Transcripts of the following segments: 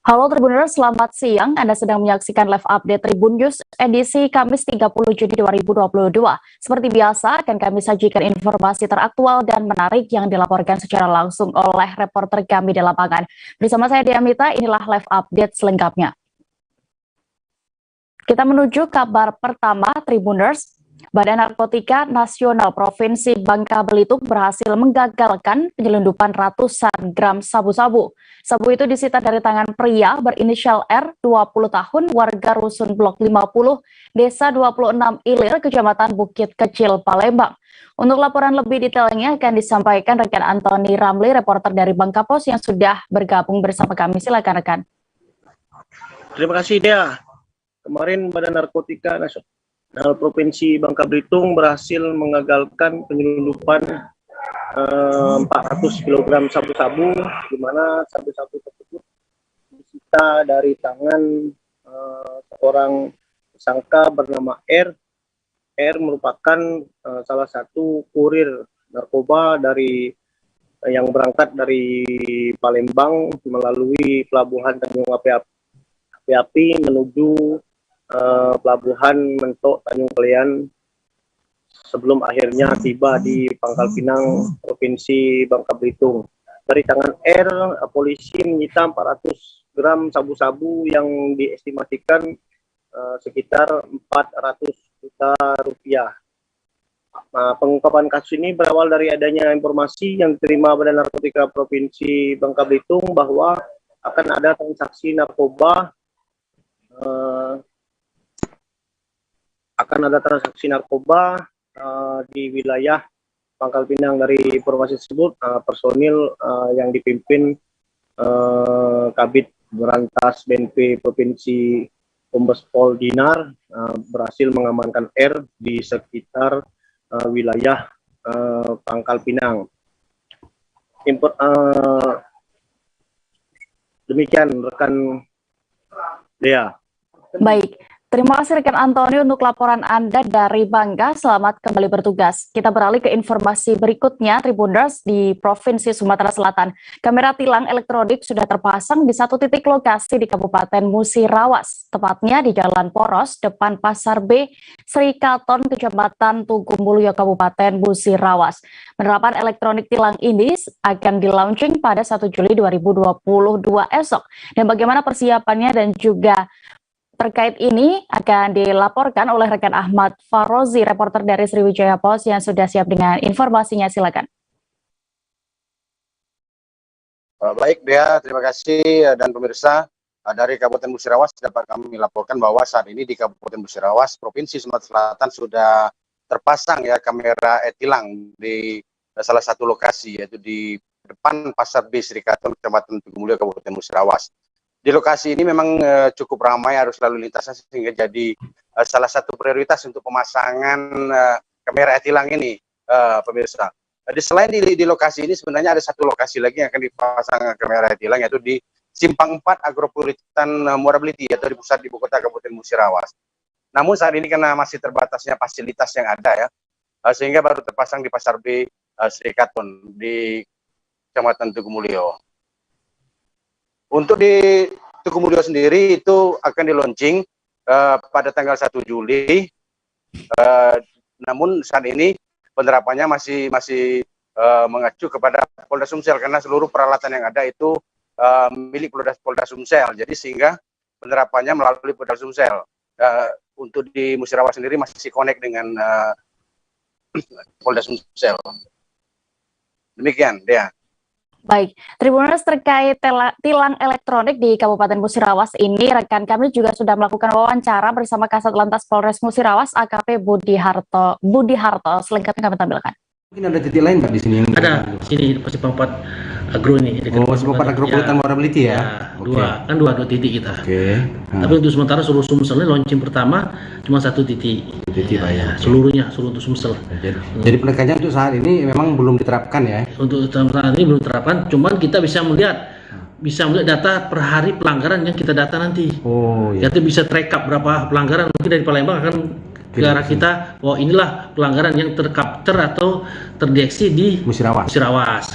Halo Tribuners, selamat siang. Anda sedang menyaksikan live update Tribun News edisi Kamis 30 Juni 2022. Seperti biasa, akan kami sajikan informasi teraktual dan menarik yang dilaporkan secara langsung oleh reporter kami di lapangan. Bersama saya Diamita, inilah live update selengkapnya. Kita menuju kabar pertama Tribuners. Badan Narkotika Nasional Provinsi Bangka Belitung berhasil menggagalkan penyelundupan ratusan gram sabu-sabu. Sabu itu disita dari tangan pria berinisial R, 20 tahun, warga Rusun Blok 50, Desa 26 Ilir, Kecamatan Bukit Kecil, Palembang. Untuk laporan lebih detailnya akan disampaikan rekan Antoni Ramli, reporter dari Bangka Pos yang sudah bergabung bersama kami. Silakan rekan. Terima kasih Dea. Kemarin Badan Narkotika Nasional Provinsi Bangka Belitung berhasil mengagalkan penyelundupan 400 kg sabu-sabu, di mana sabu-sabu tersebut disita dari tangan seorang tersangka bernama R. R merupakan salah satu kurir narkoba yang berangkat dari Palembang melalui pelabuhan Tanjung Api menuju pelabuhan Mentok Tanjung Kelian sebelum akhirnya tiba di Pangkal Pinang, Provinsi Bangka Belitung. Dari tangan R, polisi menyita 400 gram sabu-sabu yang diestimasikan sekitar 400 juta rupiah. Nah, pengungkapan kasus ini berawal dari adanya informasi yang diterima Badan Narkotika Provinsi Bangka Belitung bahwa akan ada transaksi narkoba di wilayah Pangkal Pinang. Dari informasi tersebut, personil yang dipimpin Kabid Berantas BNP Provinsi Kombes Pol Dinar berhasil mengamankan R di sekitar wilayah Pangkal Pinang. Demikian rekan Dea. Baik. Terima kasih rekan Antoni untuk laporan Anda dari Bangka. Selamat kembali bertugas. Kita beralih ke informasi berikutnya, Tribuners di Provinsi Sumatera Selatan. Kamera tilang elektronik sudah terpasang di satu titik lokasi di Kabupaten Musirawas, tepatnya di Jalan Poros, depan Pasar B, Sri Katon, Kecamatan Tugu Mulyo, Kabupaten Musirawas. Penerapan elektronik tilang ini akan di-launching pada 1 Juli 2022 esok. Dan bagaimana persiapannya dan juga terkait ini akan dilaporkan oleh rekan Ahmad Farozi, reporter dari Sriwijaya Post yang sudah siap dengan informasinya. Silakan. Baik Dea, terima kasih dan pemirsa dari Kabupaten Musirawas dapat kami laporkan bahwa saat ini di Kabupaten Musirawas, Provinsi Sumatera Selatan sudah terpasang ya kamera e-tilang di salah satu lokasi, yaitu di depan Pasar B Sri Katon, Kecamatan Tugu Mulyo, Kabupaten Musirawas. Di lokasi ini memang cukup ramai arus lalu lintasnya, sehingga jadi salah satu prioritas untuk pemasangan kamera e-tilang ini, pemirsa. Selain di lokasi ini, sebenarnya ada satu lokasi lagi yang akan dipasang kamera e-tilang, yaitu di Simpang 4 Agropulitan Muara Beliti, yaitu di pusat ibu kota Kabupaten Musirawas. Namun saat ini karena masih terbatasnya fasilitas yang ada ya, sehingga baru terpasang di Pasar B Sri Katon di Kecamatan Tugu Mulyo. Untuk di Tugu Mulyo sendiri itu akan di-launching pada tanggal 1 Juli. Namun saat ini penerapannya masih mengacu kepada Polda Sumsel, karena seluruh peralatan yang ada itu milik Polda Sumsel. Jadi sehingga penerapannya melalui Polda Sumsel. Untuk di Musirawas sendiri masih connect dengan Polda Sumsel. Demikian, Dea. Baik, Tribuners, terkait tilang elektronik di Kabupaten Musirawas ini, rekan kami juga sudah melakukan wawancara bersama Kasat Lantas Polres Musirawas AKP Budi Harto. Selengkapnya kami tampilkan. Mungkin ada titik lain Pak di sini yang ada sini pasti Pempat Agro ini. Pempat Agropulitan Muara Beliti ya. Dua titik kita. Tapi untuk sementara seluruh Sumsel ini launching pertama cuma satu titik. Pak ya. Seluruh untuk Sumsel. Jadi penekannya untuk saat ini memang belum diterapkan ya. Untuk saat ini belum diterapkan, cuman kita bisa melihat data per hari pelanggaran yang kita data nanti. Oh iya. Kita bisa track up berapa pelanggaran, mungkin dari Palembang akan ke arah kita, bahwa inilah pelanggaran yang tercapture atau terdeteksi di Musirawas,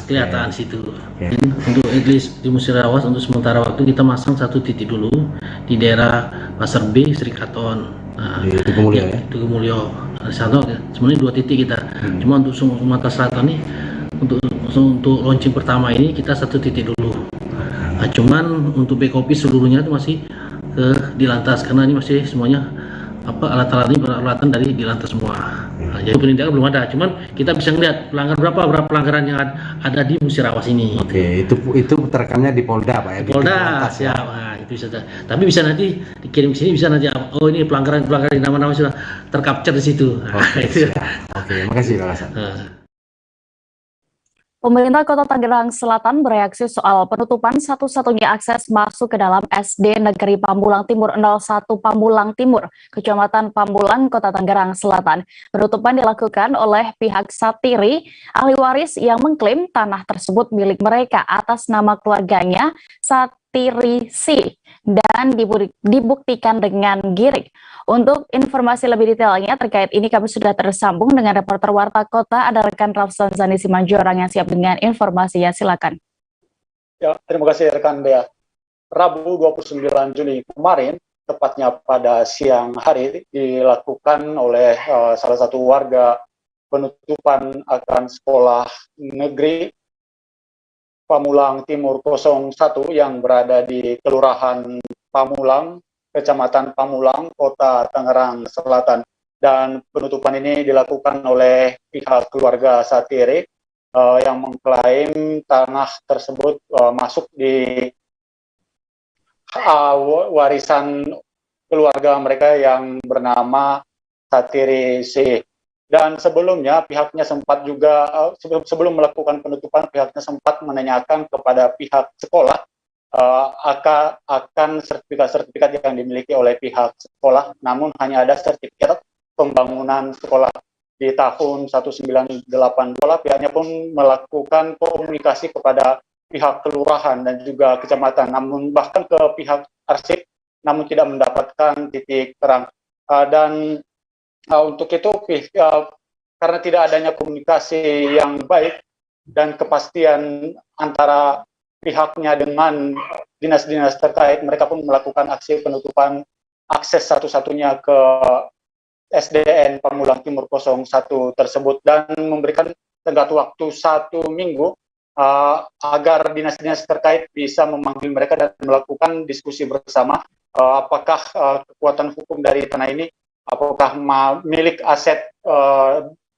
kelihatan situ. Untuk at least di Musirawas untuk sementara waktu kita masang 1 titik dulu di daerah Pasar B, Serikaton. Di Tugumulyo ya? Tugumulyo. Sebenarnya 2 titik kita. Cuma untuk Sumatera Selatan ini untuk launching pertama ini kita 1 titik dulu. Cuman untuk back office seluruhnya itu masih di lantas, karena ini masih semuanya alat-alat ini peralatan dari di lantas semua. Jadi penindakan belum ada, cuman kita bisa melihat berapa pelanggaran yang ada di Musirawas ini. Oke, itu terekamnya di Polda Pak ya? Polda, ya. Itu bisa. Tapi bisa nanti dikirim ke sini, bisa nanti ini pelanggaran nama-nama sudah tercapture di situ. Oke, makasih Pak Hasan. Pemerintah Kota Tangerang Selatan bereaksi soal penutupan satu-satunya akses masuk ke dalam SD Negeri Pamulang Timur 01 Pamulang Timur, Kecamatan Pamulang, Kota Tangerang Selatan. Penutupan dilakukan oleh pihak Satiri, ahli waris yang mengklaim tanah tersebut milik mereka atas nama keluarganya, Satiri C, dan dibuktikan dengan giring. Untuk informasi lebih detailnya terkait ini kami sudah tersambung dengan reporter Warta Kota, ada rekan Rafsan Zani Simanjorang yang siap dengan informasinya, silakan. Ya, terima kasih rekan Dea. Rabu 29 Juni kemarin, tepatnya pada siang hari, dilakukan oleh salah satu warga penutupan akan sekolah negeri Pamulang Timur 01 yang berada di Kelurahan Pamulang, Kecamatan Pamulang, Kota Tangerang Selatan. Dan penutupan ini dilakukan oleh pihak keluarga Satiri yang mengklaim tanah tersebut masuk di warisan keluarga mereka yang bernama Satiri C. Dan sebelumnya pihaknya sempat juga, sebelum melakukan penutupan, pihaknya sempat menanyakan kepada pihak sekolah akan sertifikat-sertifikat yang dimiliki oleh pihak sekolah, namun hanya ada sertifikat pembangunan sekolah di tahun 1980. Pihaknya pun melakukan komunikasi kepada pihak kelurahan dan juga kecamatan, namun bahkan ke pihak arsip, namun tidak mendapatkan titik terang. Dan untuk itu, karena tidak adanya komunikasi yang baik dan kepastian antara pihaknya dengan dinas-dinas terkait, mereka pun melakukan aksi penutupan akses satu-satunya ke SDN Pamulang Timur 01 tersebut dan memberikan tenggat waktu 1 minggu agar dinas-dinas terkait bisa memanggil mereka dan melakukan diskusi bersama apakah kekuatan hukum dari tanah ini, apakah milik aset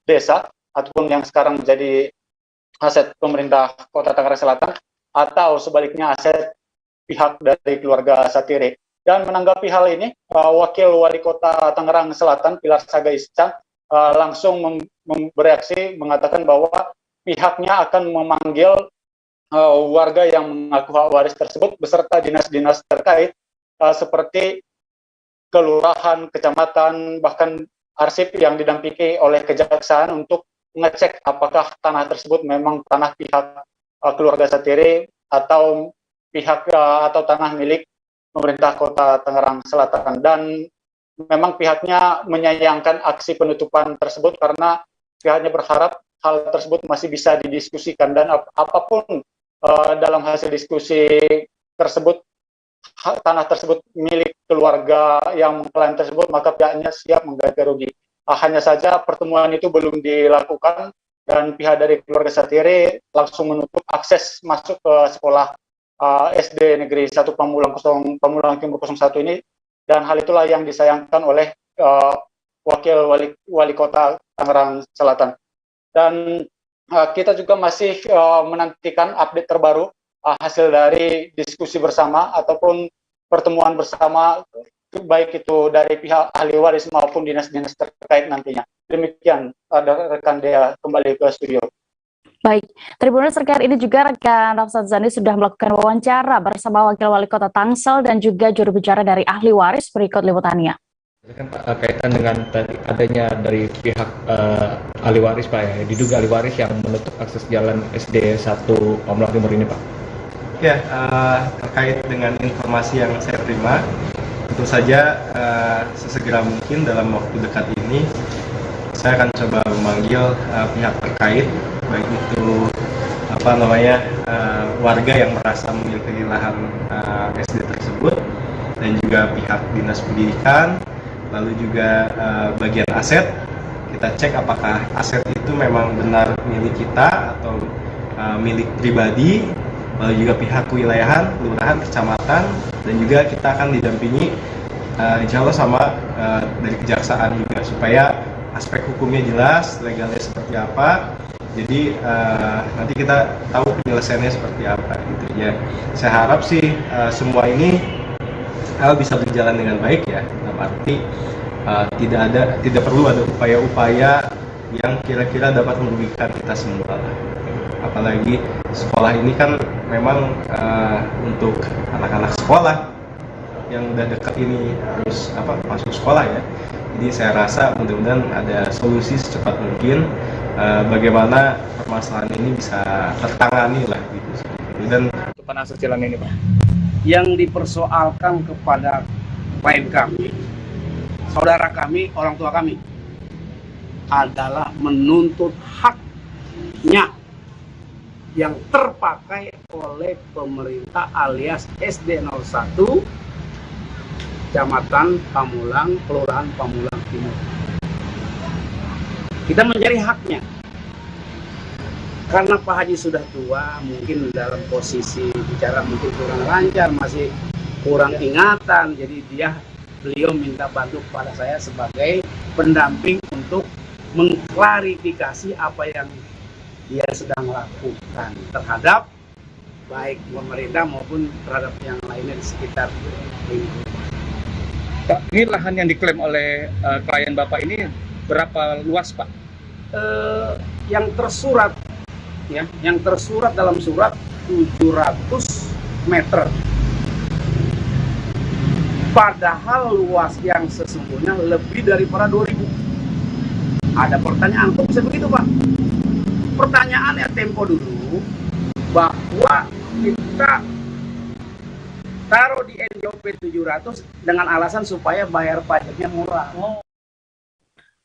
desa ataupun yang sekarang menjadi aset pemerintah Kota Tangerang Selatan, atau sebaliknya aset pihak dari keluarga Satiri. Dan menanggapi hal ini, Wakil Wali Kota Tangerang Selatan, Pilar Saga Iscan, langsung bereaksi mengatakan bahwa pihaknya akan memanggil warga yang mengaku hak waris tersebut beserta dinas-dinas terkait seperti kelurahan, kecamatan, bahkan arsip yang didampingi oleh kejaksaan untuk mengecek apakah tanah tersebut memang tanah pihak keluarga Satiri atau pihak atau tanah milik pemerintah Kota Tangerang Selatan. Dan memang pihaknya menyayangkan aksi penutupan tersebut karena pihaknya berharap hal tersebut masih bisa didiskusikan, dan apapun dalam hasil diskusi tersebut, tanah tersebut milik keluarga yang mengklaim tersebut, maka pihaknya siap mengganti rugi. Hanya saja pertemuan itu belum dilakukan dan pihak dari keluarga Satiri langsung menutup akses masuk ke sekolah SD Negeri 1 Pamulang Timur 01 ini, dan hal itulah yang disayangkan oleh Wakil Wali Kota Tangerang Selatan. Dan kita juga masih menantikan update terbaru hasil dari diskusi bersama ataupun pertemuan bersama, baik itu dari pihak ahli waris maupun dinas-dinas terkait nantinya. Demikian, rekan Dea, kembali ke studio. Baik, Tribuners, terkait ini juga rekan Rafsan Zani sudah melakukan wawancara bersama Wakil Wali Kota Tangsel dan juga juru bicara dari ahli waris. Berikut liputannya. Kan kaitan dengan adanya dari pihak ahli waris Pak ya, diduga ahli waris yang menutup akses jalan SD 1 Pamulang Timur ini Pak. Ya, terkait dengan informasi yang saya terima, tentu saja sesegera mungkin dalam waktu dekat ini saya akan coba memanggil pihak terkait, baik itu warga yang merasa memiliki lahan SD tersebut, dan juga pihak dinas pendidikan, lalu juga bagian aset. Kita cek apakah aset itu memang benar milik kita atau milik pribadi, lalu juga pihak kewilayahan, kelurahan, kecamatan, dan juga kita akan didampingi insya Allah sama dari kejaksaan juga, supaya aspek hukumnya jelas, legalnya seperti apa. Jadi nanti kita tahu penyelesaiannya seperti apa gitu ya. Saya harap sih semua ini bisa berjalan dengan baik ya. Dalam arti tidak perlu ada upaya-upaya yang kira-kira dapat merugikan kita semua lah. Apalagi sekolah ini kan memang untuk anak-anak sekolah yang udah dekat ini harus masuk sekolah ya. Jadi saya rasa mudah-mudahan ada solusi secepat mungkin bagaimana permasalahan ini bisa tertangani lah gitu. Dan Tutupan akses jalan ini, Pak. Yang dipersoalkan kepada klien kami, saudara kami, orang tua kami, adalah menuntut haknya yang terpakai oleh pemerintah alias SD 01 Kecamatan Pamulang, Kelurahan Pamulang Timur. Kita mencari haknya. Karena Pak Haji sudah tua, mungkin dalam posisi bicara mungkin kurang lancar, masih kurang ingatan, jadi beliau minta bantu kepada saya sebagai pendamping untuk mengklarifikasi apa yang dia sedang lakukan terhadap baik pemerintah maupun terhadap yang lainnya di sekitar lingkungan. Pak, ini lahan yang diklaim oleh klien Bapak ini berapa luas, Pak? Yang tersurat ya, yang tersurat dalam surat 700 meter. Padahal luas yang sesungguhnya lebih daripada 2000. Ada pertanyaan, kok bisa begitu, Pak? Pertanyaannya tempo dulu bahwa kita taruh di NJOP 700 dengan alasan supaya bayar pajaknya murah.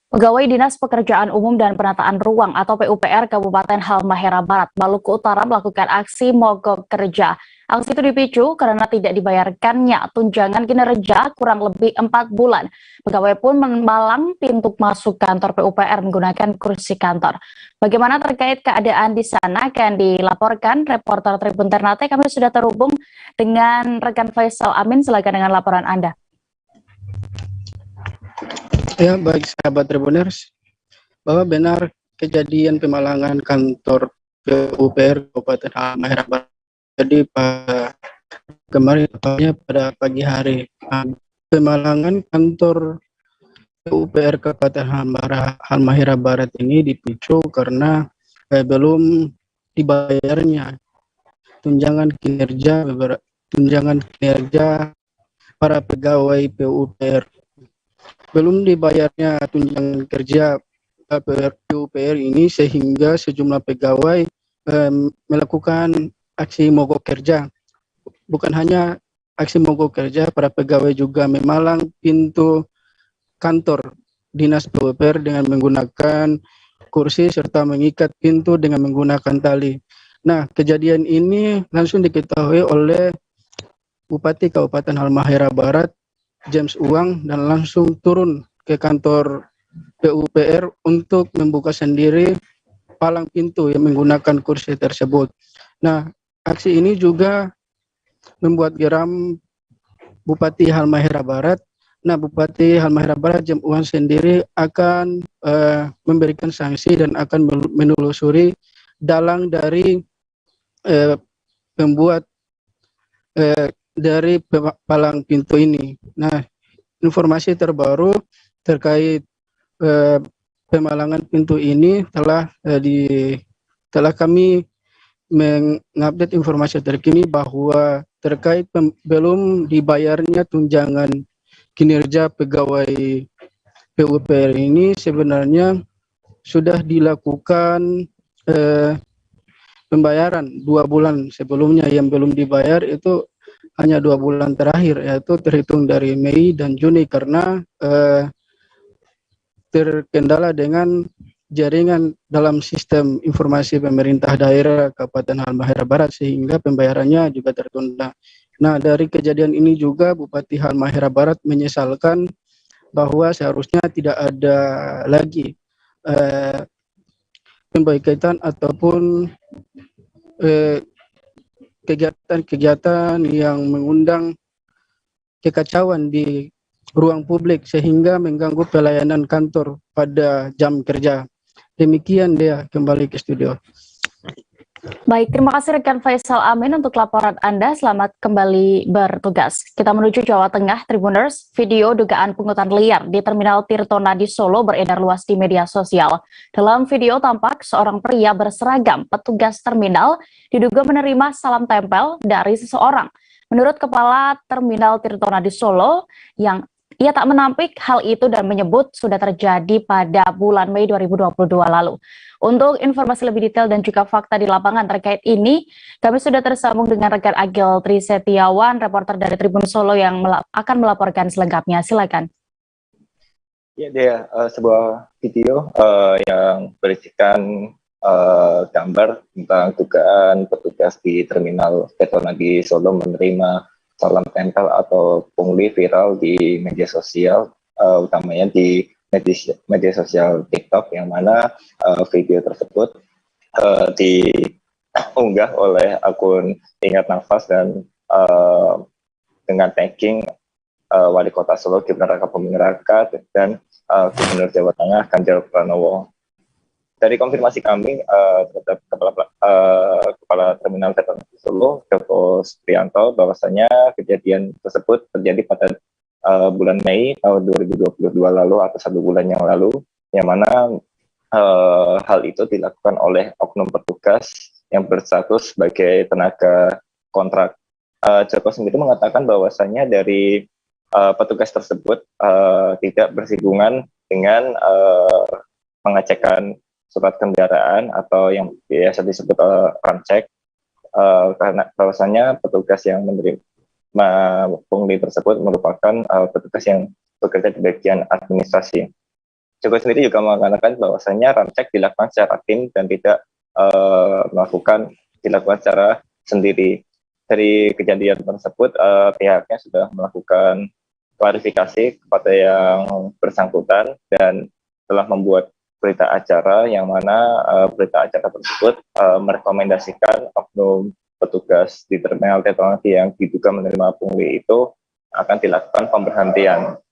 Pegawai Dinas Pekerjaan Umum dan Penataan Ruang atau PUPR Kabupaten Halmahera Barat, Maluku Utara melakukan aksi mogok kerja. Aksi itu dipicu karena tidak dibayarkannya tunjangan kinerja kurang lebih 4 bulan. Pegawai pun memalang pintu masuk kantor PUPR menggunakan kursi kantor. Bagaimana terkait keadaan di sana akan dilaporkan reporter Tribun Ternate. Kami sudah terhubung dengan rekan Faisal Amin. Silakan dengan laporan Anda. Ya, baik sahabat Tribuners, bahwa benar kejadian pemalangan kantor PUPR Kabupaten Halmahera Barat. Jadi kemarin pada pagi hari, pemalangan kantor PUPR Kabupaten Halmahera Barat ini dipicu karena belum dibayarnya tunjangan kinerja para pegawai PUPR. Belum dibayarnya tunjangan kerja PUPR ini sehingga sejumlah pegawai melakukan aksi mogok kerja. Bukan hanya aksi mogok kerja, para pegawai juga memalang pintu kantor dinas PUPR dengan menggunakan kursi serta mengikat pintu dengan menggunakan tali. Nah, kejadian ini langsung diketahui oleh Bupati Kabupaten Halmahera Barat, James Uang, dan langsung turun ke kantor PUPR untuk membuka sendiri palang pintu yang menggunakan kursi tersebut. Nah, aksi ini juga membuat geram Bupati Halmahera Barat. Nah, Bupati Halmahera Barat James Uang sendiri akan memberikan sanksi dan akan menelusuri dalang dari pembuat dari palang pintu ini. Nah, informasi terbaru terkait pemalangan pintu ini telah kami mengupdate informasi terkini bahwa terkait belum dibayarnya tunjangan kinerja pegawai PUPR ini sebenarnya sudah dilakukan pembayaran 2 bulan sebelumnya. Yang belum dibayar itu hanya 2 bulan terakhir, yaitu terhitung dari Mei dan Juni, karena terkendala dengan jaringan dalam sistem informasi pemerintah daerah Kabupaten Halmahera Barat, sehingga pembayarannya juga tertunda. Nah, dari kejadian ini juga Bupati Halmahera Barat menyesalkan bahwa seharusnya tidak ada lagi pemboikotan ataupun kegiatan-kegiatan yang mengundang kekacauan di ruang publik sehingga mengganggu pelayanan kantor pada jam kerja. Demikian dia, kembali ke studio. Baik, terima kasih rekan Faisal Amin untuk laporan Anda. Selamat kembali bertugas. Kita menuju Jawa Tengah, Tribuners. Video dugaan pungutan liar di Terminal Tirtonadi Solo beredar luas di media sosial. Dalam video tampak seorang pria berseragam petugas terminal diduga menerima salam tempel dari seseorang. Menurut Kepala Terminal Tirtonadi Solo, yang ia tak menampik hal itu dan menyebut sudah terjadi pada bulan Mei 2022 lalu. Untuk informasi lebih detail dan juga fakta di lapangan terkait ini, kami sudah tersambung dengan rekan Agil Trisetiawan, reporter dari Tribun Solo yang akan melaporkan selengkapnya. Silakan. Ya, Dea, sebuah video yang berisikan gambar tentang dugaan petugas di Terminal Tirtonadi Solo menerima salam tempel atau pungli viral di media sosial, utamanya di media sosial TikTok, yang mana video tersebut diunggah oleh akun Ingat Nafas dan dengan tagging Wali Kota Solo Gibran Raka Buming Raka dan Gubernur Jawa Tengah Ganjar Pranowo. Dari konfirmasi kami terhadap Kepala Terminal Tirtonadi Solo, Joko Supriyanto, bahwasanya kejadian tersebut terjadi pada bulan Mei tahun 2022 lalu atau 1 bulan yang lalu, yang mana hal itu dilakukan oleh oknum petugas yang berstatus sebagai tenaga kontrak. Joko sendiri mengatakan bahwasanya dari petugas tersebut tidak bersinggungan dengan pengecekan surat kendaraan atau yang biasa disebut ramcek, karena bahwasanya petugas yang menerima pungli tersebut merupakan petugas yang bekerja di bagian administrasi. Joko sendiri juga mengatakan bahwasanya ramcek dilakukan secara tim dan tidak dilakukan secara sendiri. Dari kejadian tersebut, pihaknya sudah melakukan klarifikasi kepada yang bersangkutan dan telah membuat berita acara, yang mana berita acara tersebut merekomendasikan oknum petugas di Terminal Tirtonadi yang diduga menerima pungli itu akan dilakukan pemberhentian.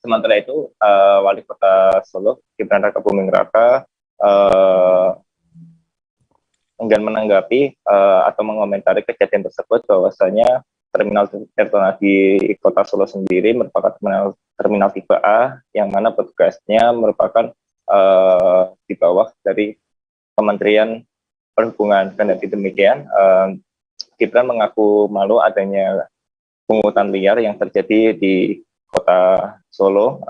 Sementara itu, Wali Kota Solo Gibran Raka Buming Raka enggan menanggapi atau mengomentari kejadian tersebut, bahwasanya Terminal Tirtonadi Kota Solo sendiri merupakan terminal tipe A, yang mana petugasnya merupakan di bawah dari Kementerian Perhubungan. Dan demikian, Gibran mengaku malu adanya pungutan liar yang terjadi di Kota Solo,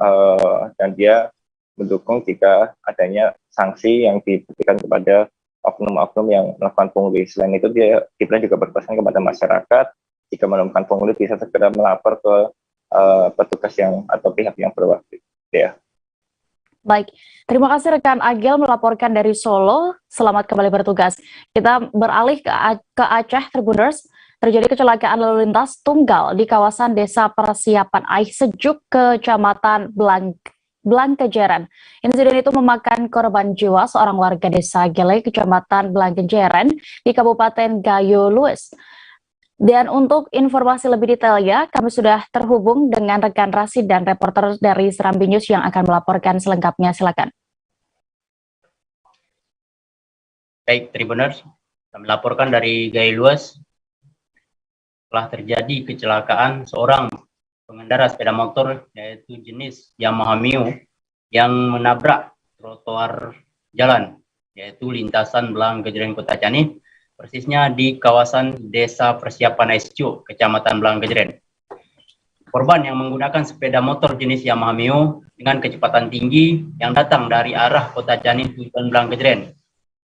dan dia mendukung jika adanya sanksi yang diberikan kepada oknum-oknum yang melakukan pungli. Selain itu, Gibran juga berpesan kepada masyarakat jika menemukan pungli bisa segera melapor ke petugas yang atau pihak yang berwajib. Ya. Baik, terima kasih rekan Agil melaporkan dari Solo. Selamat kembali bertugas. Kita beralih ke Aceh, Tribuners. Terjadi kecelakaan lalu lintas tunggal di kawasan Desa Persiapan Air Sejuk, Kecamatan Blangkejeren. Insiden itu memakan korban jiwa seorang warga Desa Gele, Kecamatan Blangkejeren di Kabupaten Gayo Lues. Dan untuk informasi lebih detailnya, kami sudah terhubung dengan rekan Rasid dan reporter dari Serambi News yang akan melaporkan selengkapnya. Silakan. Baik, Tribuners, kami laporkan dari Gayo Lues. Telah terjadi kecelakaan seorang pengendara sepeda motor, yaitu jenis Yamaha Mio, yang menabrak trotoar jalan, yaitu lintasan Blangkejeren Kota Cani, persisnya di kawasan Desa Persiapan Aisjo, Kecamatan Blangkejeren. Korban yang menggunakan sepeda motor jenis Yamaha Mio dengan kecepatan tinggi yang datang dari arah Kota Cani tujuan Blangkejeren.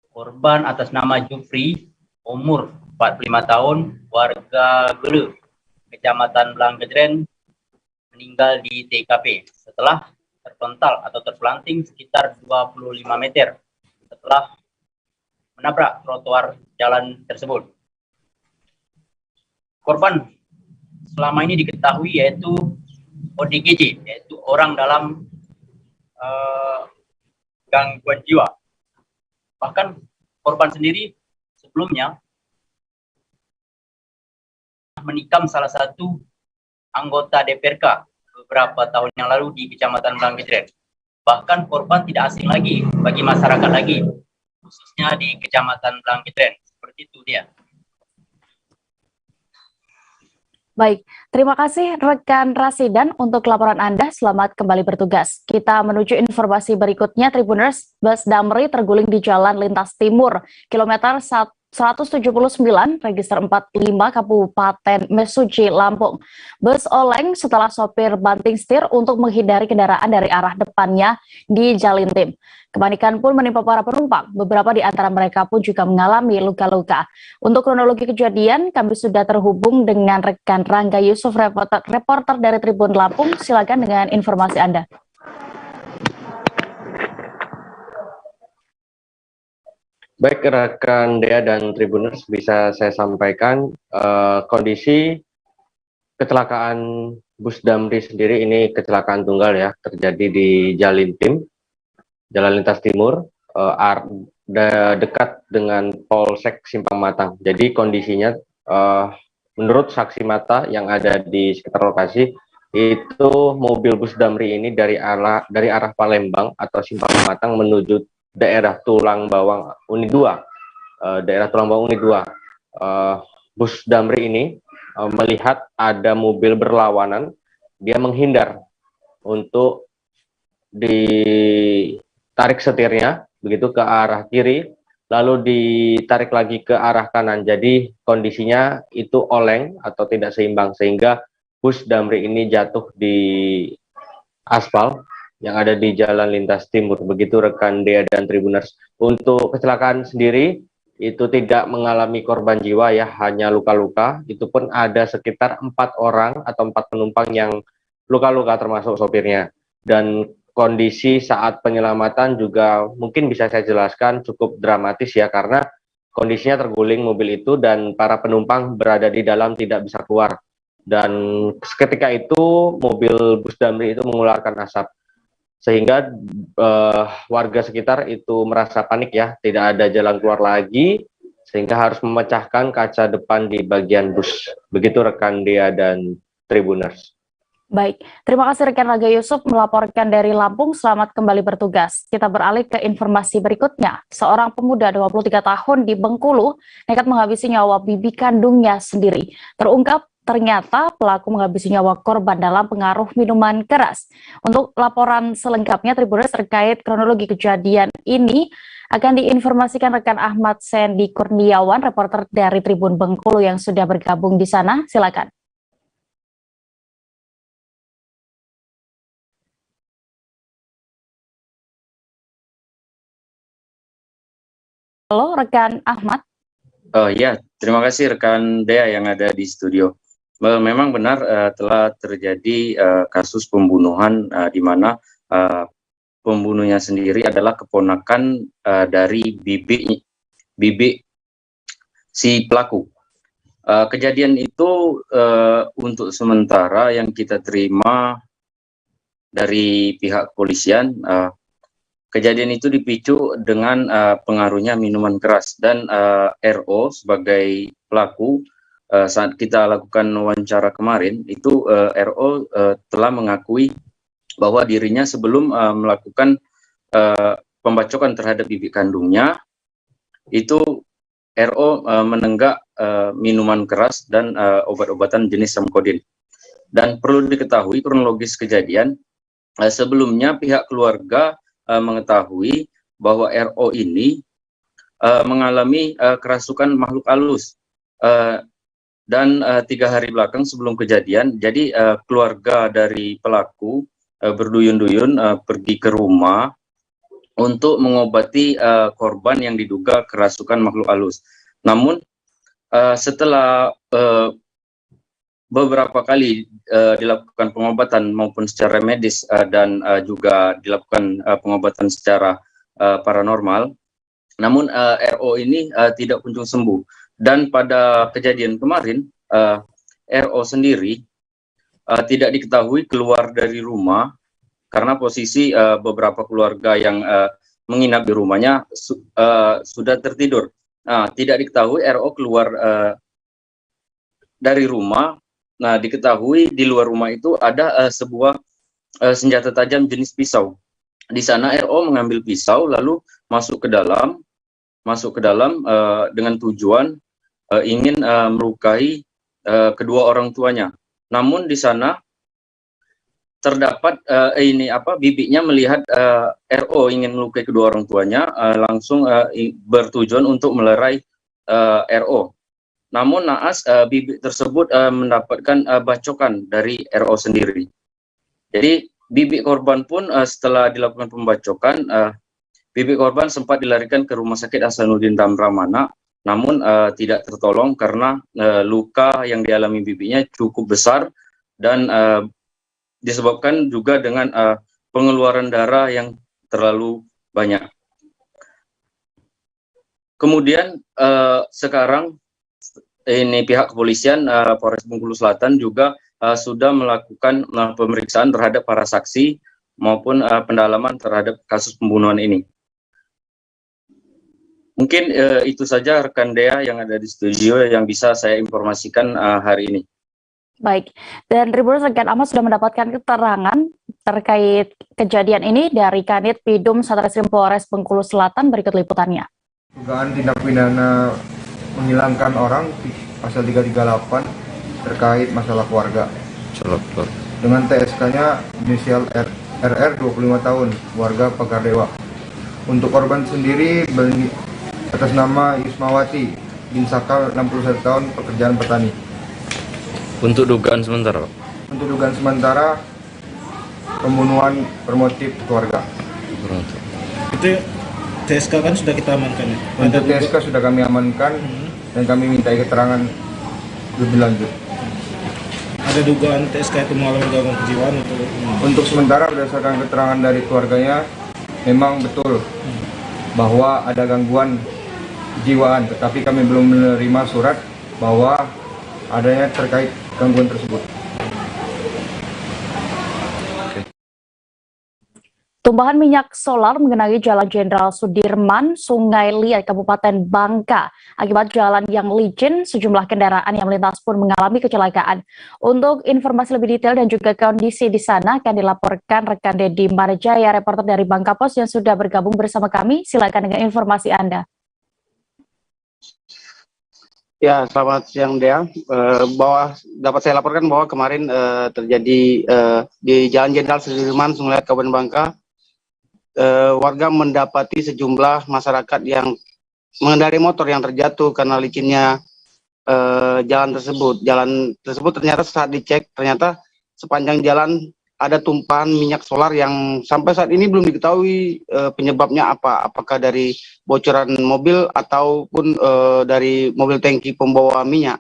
Korban atas nama Jufri, umur 45 tahun, warga Gele, Kecamatan Blangkejren meninggal di TKP setelah terpental atau terpelanting sekitar 25 meter setelah menabrak trotoar jalan tersebut. Korban selama ini diketahui yaitu ODGJ, yaitu orang dalam gangguan jiwa. Bahkan korban sendiri sebelumnya menikam salah satu anggota DPRK beberapa tahun yang lalu di Kecamatan Blangkejren. Bahkan korban tidak asing lagi bagi masyarakat lagi, khususnya di Kecamatan Blangkejren. Seperti itu dia. Baik, terima kasih rekan Rasidan untuk laporan Anda. Selamat kembali bertugas. Kita menuju informasi berikutnya. Tribuners, bus Damri terguling di Jalan Lintas Timur, kilometer 179, register 45, Kabupaten Mesuji, Lampung. Bus oleng setelah sopir banting setir untuk menghindari kendaraan dari arah depannya di Jalintim. Kepanikan pun menimpa para penumpang. Beberapa di antara mereka pun juga mengalami luka-luka. Untuk kronologi kejadian, kami sudah terhubung dengan rekan Rangga Yusuf, reporter dari Tribun Lampung. Silakan dengan informasi Anda. Baik rekan Dea dan Tribuners, bisa saya sampaikan kondisi kecelakaan bus Damri sendiri ini kecelakaan tunggal ya, terjadi di Jalintim, Jalan Lintas Timur, dekat dengan Polsek Simpang Matang. Jadi kondisinya menurut saksi mata yang ada di sekitar lokasi, itu mobil bus Damri ini dari arah Palembang atau Simpang Matang menuju daerah Tulang Bawang Unit 2, daerah Tulang Bawang Unit 2. Bus Damri ini melihat ada mobil berlawanan, dia menghindar untuk ditarik setirnya begitu ke arah kiri, lalu ditarik lagi ke arah kanan. Jadi kondisinya itu oleng atau tidak seimbang sehingga bus Damri ini jatuh di aspal yang ada di Jalan Lintas Timur. Begitu rekan Dea dan Tribuners. Untuk kecelakaan sendiri itu tidak mengalami korban jiwa ya, hanya luka-luka. Itu pun ada sekitar 4 orang atau 4 penumpang yang luka-luka termasuk sopirnya. Dan kondisi saat penyelamatan juga mungkin bisa saya jelaskan cukup dramatis ya, karena kondisinya terguling mobil itu dan para penumpang berada di dalam tidak bisa keluar. Dan seketika itu mobil bus Damri itu mengeluarkan asap, sehingga warga sekitar itu merasa panik ya, tidak ada jalan keluar lagi, sehingga harus memecahkan kaca depan di bagian bus. Begitu rekan Dea dan Tribuners. Baik, terima kasih rekan Rangga Yusuf melaporkan dari Lampung. Selamat kembali bertugas. Kita beralih ke informasi berikutnya. Seorang pemuda 23 tahun di Bengkulu nekat menghabisi nyawa bibi kandungnya sendiri. Terungkap ternyata pelaku menghabisi nyawa korban dalam pengaruh minuman keras. Untuk laporan selengkapnya Tribuners terkait kronologi kejadian ini akan diinformasikan rekan Ahmad Sendi Kurniawan, reporter dari Tribun Bengkulu yang sudah bergabung di sana. Silakan. Halo rekan Ahmad. Oh ya, terima kasih rekan Dea yang ada di studio. Memang benar telah terjadi kasus pembunuhan di mana pembunuhnya sendiri adalah keponakan dari bibi si pelaku. Kejadian itu untuk sementara yang kita terima dari pihak kepolisian, kejadian itu dipicu dengan pengaruhnya minuman keras, dan RO sebagai pelaku saat kita lakukan wawancara kemarin itu RO telah mengakui bahwa dirinya sebelum melakukan pembacokan terhadap bibi kandungnya itu RO menenggak minuman keras dan obat-obatan jenis samkodin. Dan perlu diketahui kronologis kejadian, sebelumnya pihak keluarga mengetahui bahwa RO ini mengalami kerasukan makhluk halus, dan 3 hari belakang sebelum kejadian, jadi keluarga dari pelaku berduyun-duyun pergi ke rumah untuk mengobati korban yang diduga kerasukan makhluk halus. Namun setelah beberapa kali dilakukan pengobatan maupun secara medis dan juga dilakukan pengobatan secara paranormal. Namun RO ini tidak kunjung sembuh. Dan pada kejadian kemarin, RO sendiri tidak diketahui keluar dari rumah karena posisi beberapa keluarga yang menginap di rumahnya sudah tertidur. Tidak diketahui RO keluar dari rumah. Nah, diketahui di luar rumah itu ada sebuah senjata tajam jenis pisau. Di sana RO mengambil pisau lalu masuk ke dalam dengan tujuan ingin melukai kedua orang tuanya. Namun di sana terdapat bibinya melihat RO ingin melukai kedua orang tuanya, langsung bertujuan untuk melerai RO. Namun naas bibi tersebut mendapatkan bacokan dari RO sendiri. Jadi bibi korban pun setelah dilakukan pembacokan, bibi korban sempat dilarikan ke Rumah Sakit Hasanuddin Damramana, namun tidak tertolong karena luka yang dialami bibinya cukup besar dan disebabkan juga dengan pengeluaran darah yang terlalu banyak. Kemudian sekarang ini pihak kepolisian Polres Bengkulu Selatan juga sudah melakukan pemeriksaan terhadap para saksi maupun pendalaman terhadap kasus pembunuhan ini. Mungkin itu saja rekan Dea yang ada di studio yang bisa saya informasikan hari ini. Baik, dan Tribuners rekan Ahmad sudah mendapatkan keterangan terkait kejadian ini dari Kanit Pidum Satreskrim Polres Bengkulu Selatan. Berikut liputannya. Dugaan tindak pidana menghilangkan orang pasal 338 terkait masalah keluarga. Dengan TSK-nya inisial RR 25 tahun, warga Pagardewa. Untuk korban sendiri atas nama Yusmawati bin Sakal 61 tahun, pekerjaan petani. Untuk dugaan sementara? Untuk dugaan sementara pembunuhan bermotif keluarga. Itu TSK kan sudah kita amankan ya? Untuk TSK sudah kami amankan dan kami minta keterangan lebih lanjut. Ada dugaan TSK itu mengalami gangguan kejiwaan untuk sementara berdasarkan keterangan dari keluarganya memang betul bahwa ada gangguan kejiwaan, tetapi kami belum menerima surat bahwa adanya terkait gangguan tersebut. Tumpahan minyak solar mengenai Jalan Jenderal Sudirman, Sungai Liat, Kabupaten Bangka. Akibat jalan yang licin, sejumlah kendaraan yang melintas pun mengalami kecelakaan. Untuk informasi lebih detail dan juga kondisi di sana akan dilaporkan rekan Dedi Marjaya, reporter dari Bangka Post yang sudah bergabung bersama kami. Silakan dengan informasi Anda. Ya, selamat siang Dea. Bahwa dapat saya laporkan bahwa kemarin terjadi di Jalan Jenderal Sudirman, Sungai Liat, Kabupaten Bangka. Warga mendapati sejumlah masyarakat yang mengendarai motor yang terjatuh karena licinnya jalan tersebut. Jalan tersebut ternyata saat dicek, ternyata sepanjang jalan ada tumpahan minyak solar yang sampai saat ini belum diketahui penyebabnya apa. Apakah dari bocoran mobil ataupun dari mobil tangki pembawa minyak.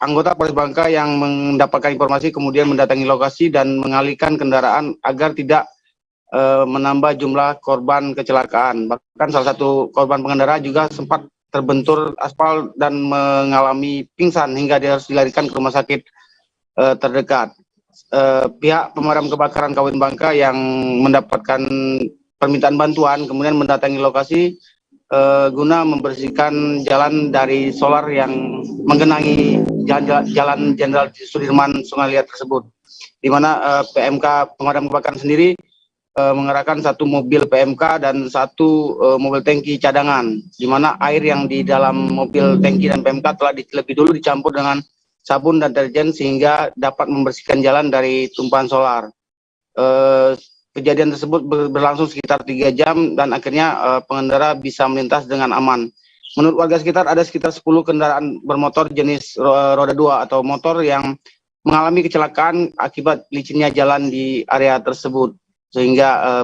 Anggota Polres Bangka yang mendapatkan informasi kemudian mendatangi lokasi dan mengalihkan kendaraan agar tidak menambah jumlah korban kecelakaan. Bahkan salah satu korban pengendara juga sempat terbentur aspal dan mengalami pingsan hingga dia harus dilarikan ke rumah sakit terdekat. Pihak pemadam kebakaran Kabupaten Bangka yang mendapatkan permintaan bantuan kemudian mendatangi lokasi guna membersihkan jalan dari solar yang menggenangi jalan Jenderal Sudirman Sungai Liat tersebut, di mana PMK pemadam kebakaran sendiri mengerahkan satu mobil PMK dan satu mobil tangki cadangan, di mana air yang di dalam mobil tangki dan PMK telah lebih dulu dicampur dengan sabun dan deterjen sehingga dapat membersihkan jalan dari tumpahan solar. Kejadian tersebut berlangsung sekitar 3 jam dan akhirnya pengendara bisa melintas dengan aman. Menurut warga sekitar ada sekitar 10 kendaraan bermotor jenis roda 2 atau motor yang mengalami kecelakaan akibat licinnya jalan di area tersebut, sehingga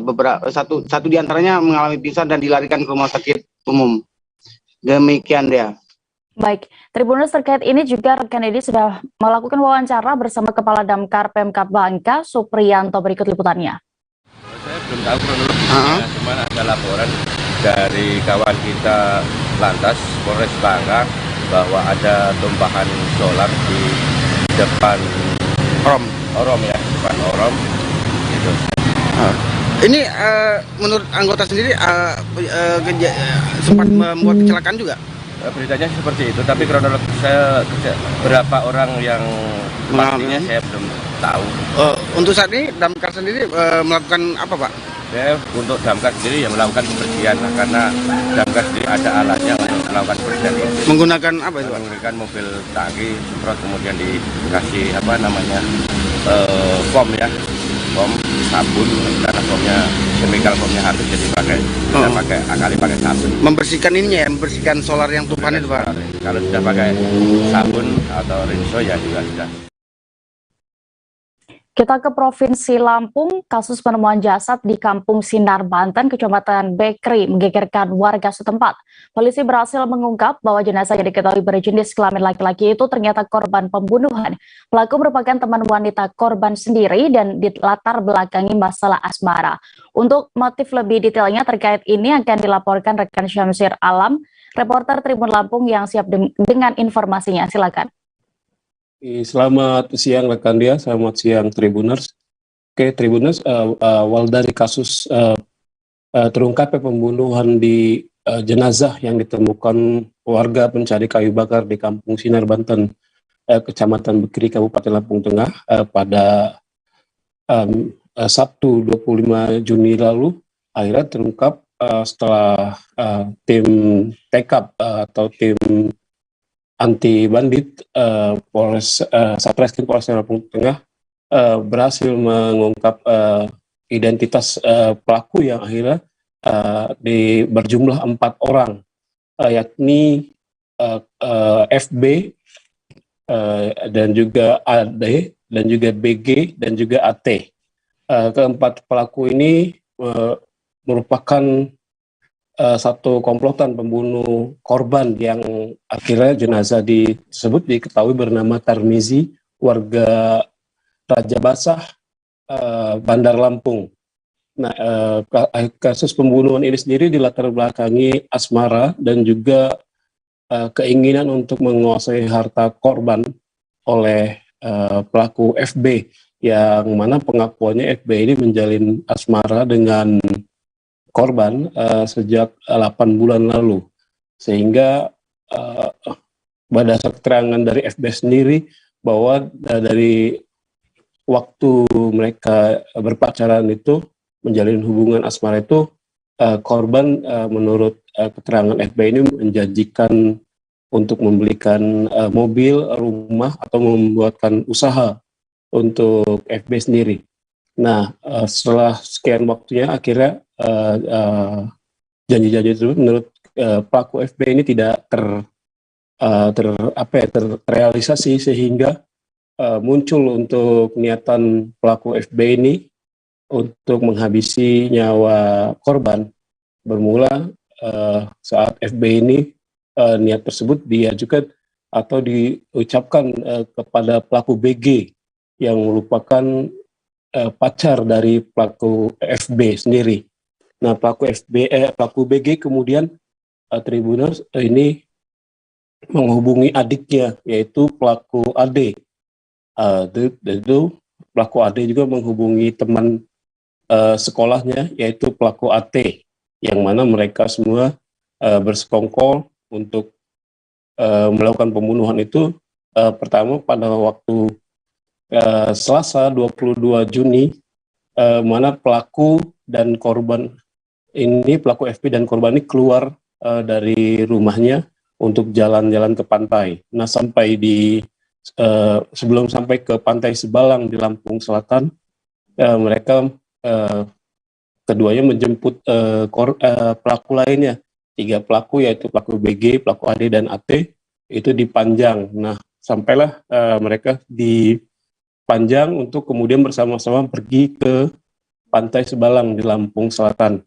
satu diantaranya mengalami pingsan dan dilarikan ke rumah sakit umum. Demikian dia. Baik, Tribuners terkait ini juga rekan Edi sudah melakukan wawancara bersama Kepala Damkar Pemkab Bangka, Supriyanto. Berikut liputannya. Saya belum tahu kronologinya, cuman ada laporan dari kawan kita Lantas Polres Bangka bahwa ada tumpahan solar di depan Orom ya, depan Orom gitu. Ini menurut anggota sendiri sempat membuat kecelakaan juga? Beritanya seperti itu, tapi kronologi saya berapa orang yang pastinya saya belum tahu. Untuk saat ini damkar sendiri melakukan apa, Pak? Saya untuk damkar sendiri yang melakukan pembersihan karena damkar sendiri ada alatnya untuk melakukan pembersihan. Menggunakan apa itu, Pak? Menggunakan mobil tangki, semprot, kemudian dikasih apa namanya foam ya, foam sabun karena foamnya chemical foamnya habis, jadi kita pakai pakai sabun. Membersihkan ininya ya, membersihkan solar yang tumpahan itu, Pak. Kalau sudah pakai sabun atau rinso ya juga sudah. Kita ke Provinsi Lampung, kasus penemuan jasad di Kampung Sinar, Banten, Kecamatan Bekri, menggegerkan warga setempat. Polisi berhasil mengungkap bahwa jenazah yang diketahui berjenis kelamin laki-laki itu ternyata korban pembunuhan. Pelaku merupakan teman wanita korban sendiri dan dilatar belakangi masalah asmara. Untuk motif lebih detailnya terkait ini akan dilaporkan rekan Syamsir Alam, reporter Tribun Lampung yang siap dengan informasinya. Silakan. Selamat siang rekan dia, selamat siang Tribuners. Oke Tribuners, awal dari kasus terungkapnya pembunuhan di jenazah yang ditemukan warga pencari kayu bakar di Kampung Sinar, Banten, Kecamatan Bekri, Kabupaten Lampung Tengah pada Sabtu 25 Juni lalu, akhirnya terungkap setelah tim TKAP atau tim anti bandit Satreskrim Polres Lampung Tengah berhasil mengungkap identitas pelaku yang akhirnya berjumlah 4 orang, yakni FB dan juga AD dan juga BG dan juga AT. Keempat pelaku ini merupakan satu komplotan pembunuh korban yang akhirnya jenazah tersebut diketahui bernama Tarmizi, warga Raja Basah, Bandar Lampung. Nah, kasus pembunuhan ini sendiri dilatar belakangi asmara dan juga keinginan untuk menguasai harta korban oleh pelaku FB, yang mana pengakuannya FB ini menjalin asmara dengan korban sejak 8 bulan lalu, sehingga berdasar keterangan dari FB sendiri bahwa dari waktu mereka berpacaran itu menjalin hubungan asmara itu, korban menurut keterangan FB ini menjanjikan untuk membelikan mobil, rumah, atau membuatkan usaha untuk FB sendiri. Nah, setelah sekian waktunya akhirnya janji-janji tersebut menurut pelaku FB ini tidak terrealisasi, sehingga muncul untuk niatan pelaku FB ini untuk menghabisi nyawa korban. Bermula saat FB ini niat tersebut diajukan atau diucapkan kepada pelaku BG yang merupakan pacar dari pelaku FB sendiri. Nah, pelaku BG kemudian Tribuners ini menghubungi adiknya, yaitu pelaku AD. Itu pelaku AD juga menghubungi teman sekolahnya, yaitu pelaku AT, yang mana mereka semua bersekongkol untuk melakukan pembunuhan itu. Pertama pada waktu Selasa 22 Juni, mana pelaku dan korban ini, pelaku FB dan korban ini keluar dari rumahnya untuk jalan-jalan ke pantai. Nah, sebelum sampai ke Pantai Sebalang di Lampung Selatan, mereka keduanya menjemput pelaku lainnya, 3 pelaku, yaitu pelaku BG, pelaku AD, dan AT, itu di Panjang. Nah, sampailah mereka di Panjang untuk kemudian bersama-sama pergi ke Pantai Sebalang di Lampung Selatan.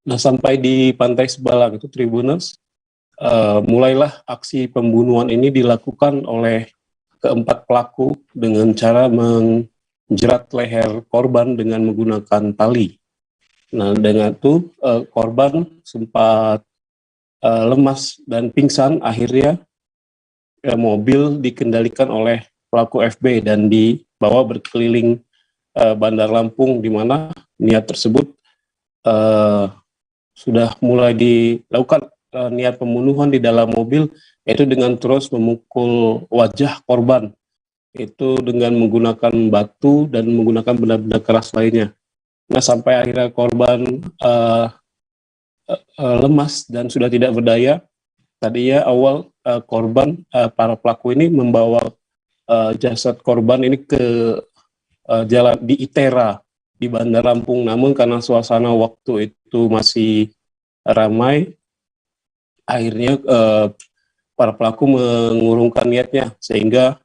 Nah, sampai di Pantai Sebalang itu Tribuners, mulailah aksi pembunuhan ini dilakukan oleh keempat pelaku dengan cara menjerat leher korban dengan menggunakan tali. Nah, dengan itu korban sempat lemas dan pingsan. Akhirnya mobil dikendalikan oleh pelaku FB dan dibawa berkeliling Bandar Lampung, di mana niat tersebut sudah mulai dilakukan niat pembunuhan di dalam mobil, yaitu dengan terus memukul wajah korban itu dengan menggunakan batu dan menggunakan benda-benda keras lainnya. Nah, sampai akhirnya korban lemas dan sudah tidak berdaya. Tadinya awal korban, para pelaku ini membawa jasad korban ini ke jalan di Itera di Bandar Lampung, namun karena suasana waktu itu masih ramai, akhirnya para pelaku mengurungkan niatnya, sehingga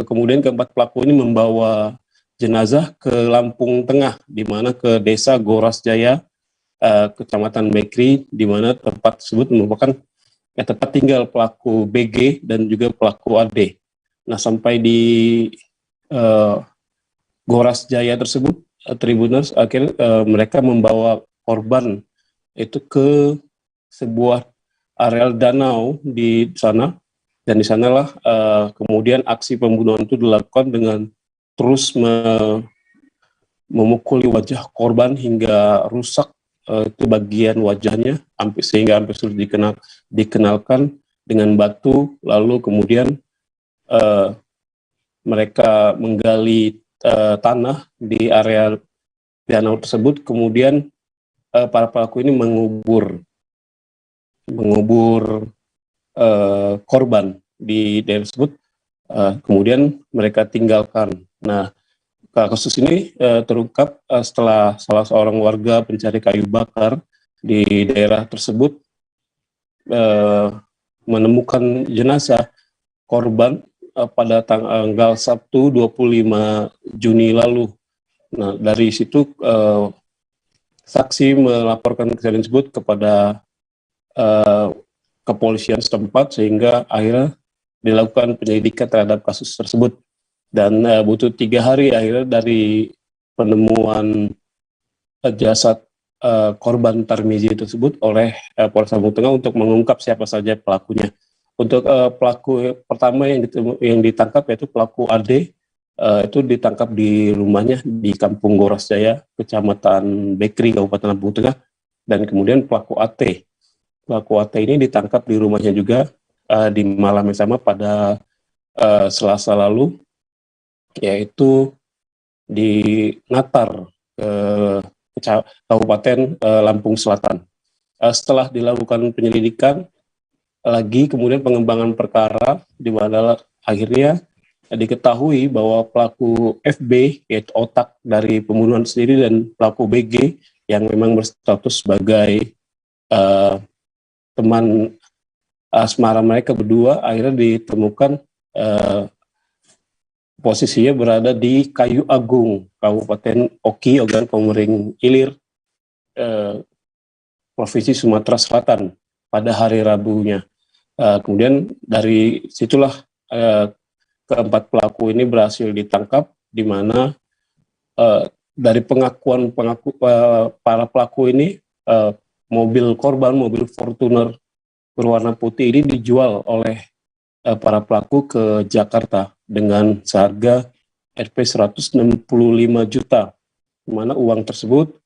kemudian keempat pelaku ini membawa jenazah ke Lampung Tengah, di mana ke desa Goras Jaya, Kecamatan Bekri, di mana tempat tersebut merupakan tempat tinggal pelaku BG dan juga pelaku AD. Nah, sampai di Goras Jaya tersebut, Tribuners, akhirnya mereka membawa korban itu ke sebuah areal danau di sana, dan di sanalah kemudian aksi pembunuhan itu dilakukan dengan terus memukuli wajah korban hingga rusak itu bagian wajahnya, sehingga hampir sulit dikenalkan dengan batu. Lalu kemudian mereka menggali tanah di area danau tersebut, kemudian para pelaku ini mengubur korban di daerah tersebut, kemudian mereka tinggalkan. Nah, kasus ini terungkap setelah salah seorang warga pencari kayu bakar di daerah tersebut menemukan jenazah korban pada tanggal Sabtu 25 Juni lalu. Nah, dari situ saksi melaporkan kejadian tersebut kepada kepolisian setempat, sehingga akhirnya dilakukan penyelidikan terhadap kasus tersebut. Dan butuh 3 hari akhirnya dari penemuan jasad korban Tarmizi tersebut oleh Polres Lampung Tengah untuk mengungkap siapa saja pelakunya. Untuk pelaku pertama yang ditangkap yaitu pelaku AD, itu ditangkap di rumahnya di Kampung Goras Jaya, Kecamatan Bekri, Kabupaten Lampung Tengah. Dan kemudian pelaku AT ini ditangkap di rumahnya juga di malam yang sama pada Selasa lalu, yaitu di Natar, Kabupaten Lampung Selatan. Setelah dilakukan penyelidikan lagi, kemudian pengembangan perkara, di mana akhirnya diketahui bahwa pelaku FB, yaitu otak dari pembunuhan sendiri, dan pelaku BG yang memang berstatus sebagai teman asmara mereka berdua, akhirnya ditemukan posisinya berada di Kayu Agung, Kabupaten Oki, Ogan Komering Ilir, Provinsi Sumatera Selatan pada hari Rabunya. Kemudian dari situlah keempat pelaku ini berhasil ditangkap, di mana dari pengakuan para pelaku ini, mobil korban, mobil Fortuner berwarna putih ini dijual oleh para pelaku ke Jakarta dengan seharga Rp 165 juta, di mana uang tersebut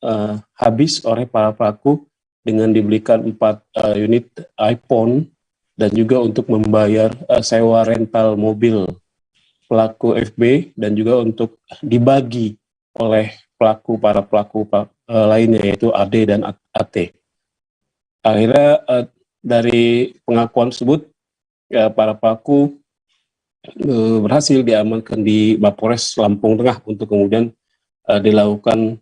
habis oleh para pelaku dengan dibelikan 4 unit iPhone dan juga untuk membayar sewa rental mobil pelaku FB, dan juga untuk dibagi oleh para pelaku lainnya, yaitu AD dan AT. Akhirnya dari pengakuan tersebut, para pelaku berhasil diamankan di Mapolres Lampung Tengah untuk kemudian dilakukan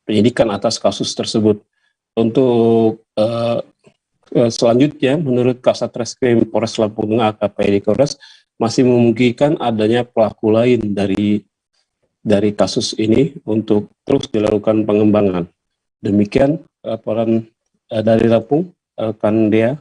penyidikan atas kasus tersebut. Untuk selanjutnya, menurut Kasat Reskrim Polres Lampung Tengah AKP Kores, masih memungkinkan adanya pelaku lain dari kasus ini untuk terus dilakukan pengembangan. Demikian laporan dari Lampung, rekan Dea.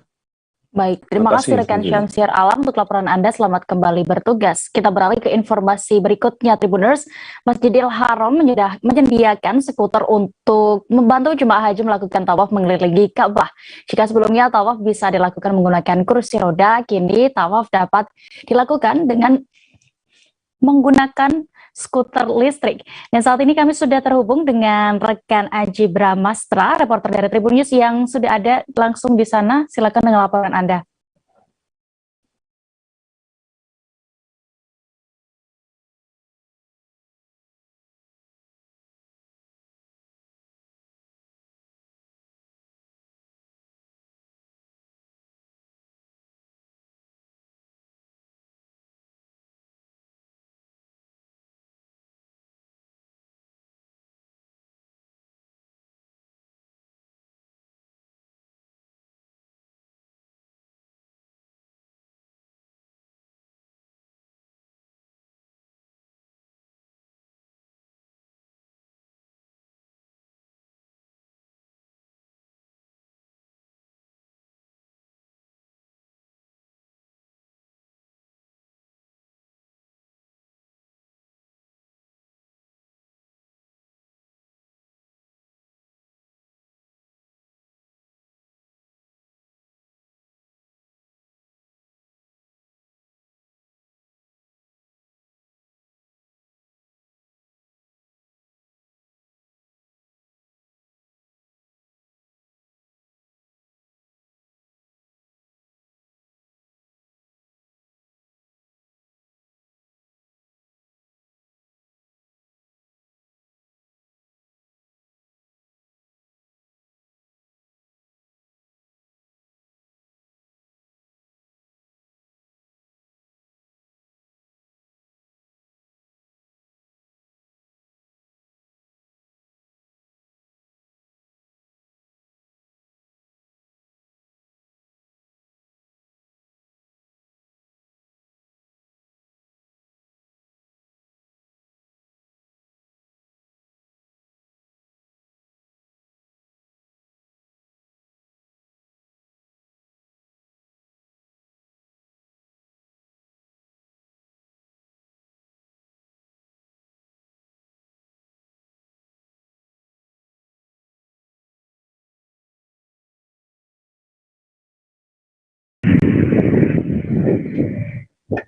Baik, terima kasih rekan Syamsiar Alam untuk laporan Anda. Selamat kembali bertugas. Kita beralih ke informasi berikutnya, Tribuners. Masjidil Haram menyediakan skuter untuk membantu jemaah haji melakukan tawaf mengelilingi Ka'bah. Jika sebelumnya tawaf bisa dilakukan menggunakan kursi roda, kini tawaf dapat dilakukan dengan menggunakan skuter listrik. Dan saat ini kami sudah terhubung dengan rekan Aji Bramastra, reporter dari Tribun News yang sudah ada langsung di sana. Silakan dengan laporan Anda.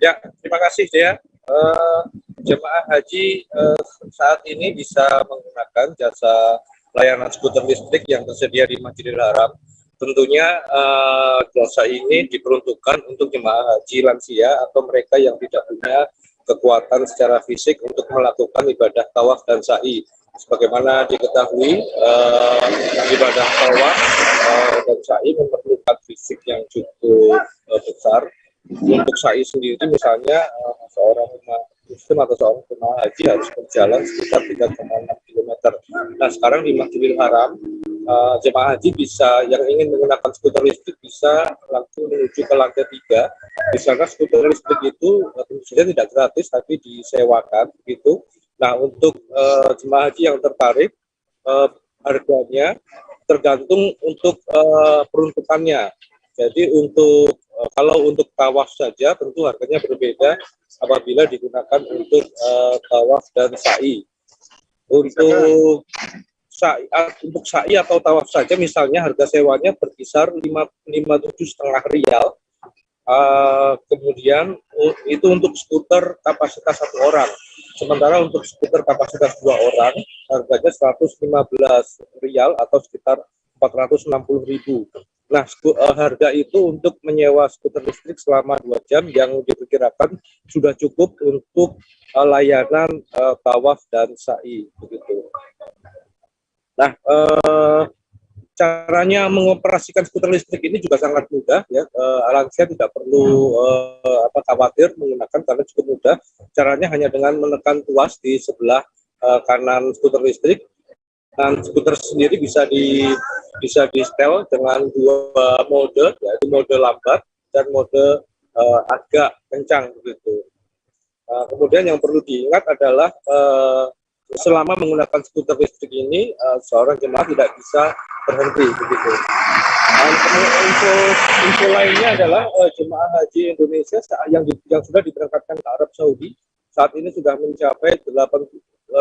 Ya, terima kasih Dea. Jemaah haji saat ini bisa menggunakan jasa layanan skuter listrik yang tersedia di Masjidil Haram. Tentunya jasa ini diperuntukkan untuk jemaah haji lansia atau mereka yang tidak punya kekuatan secara fisik untuk melakukan ibadah tawaf dan sa'i. Sebagaimana diketahui, ibadah tawaf dan sa'i memerlukan fisik yang cukup besar. Untuk sa'i sendiri misalnya seorang muslim atau seorang jemaah haji harus berjalan sekitar 3,6 km. Nah sekarang di Masjidil Haram jemaah haji bisa yang ingin menggunakan skuter listrik bisa langsung menuju ke lantai 3. Di sana skuter listrik itu tentu saja tidak gratis tapi disewakan begitu. Nah untuk jemaah haji yang tertarik harganya tergantung untuk peruntukannya. Jadi kalau untuk tawaf saja tentu harganya berbeda apabila digunakan untuk tawaf dan sa'i. Untuk sa'i atau tawaf saja misalnya harga sewanya berkisar 57,5 riyal. Kemudian itu untuk skuter kapasitas 1 orang. Sementara untuk skuter kapasitas 2 orang harganya 115 riyal atau sekitar 460.000. Nah, harga itu untuk menyewa skuter listrik selama 2 jam yang diperkirakan sudah cukup untuk layanan tawaf dan sa'i begitu. Nah, caranya mengoperasikan skuter listrik ini juga sangat mudah ya. Lansia tidak perlu khawatir menggunakan karena cukup mudah. Caranya hanya dengan menekan tuas di sebelah kanan skuter listrik. Dan skuter sendiri bisa di setel dengan 2 mode, yaitu mode lambat dan mode agak kencang begitu. Kemudian yang perlu diingat adalah selama menggunakan skuter listrik ini seorang jemaah tidak bisa berhenti begitu. Dan info lainnya adalah jemaah haji Indonesia yang sudah diberangkatkan ke Arab Saudi saat ini sudah mencapai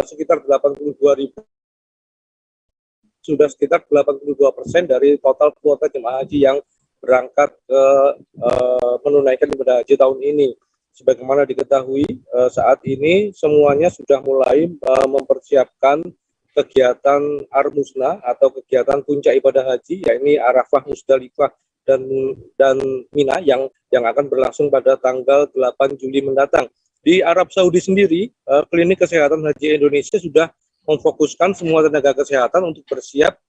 sekitar 82.000, sudah sekitar 82% dari total kuota jemaah haji yang berangkat ke menunaikan ibadah haji tahun ini. Sebagaimana diketahui, saat ini semuanya sudah mulai mempersiapkan kegiatan Armusna atau kegiatan puncak ibadah haji, yakni Arafah, Musdalifah, dan Mina yang akan berlangsung pada tanggal 8 Juli mendatang. Di Arab Saudi sendiri, Klinik Kesehatan Haji Indonesia sudah memfokuskan semua tenaga kesehatan untuk bersiap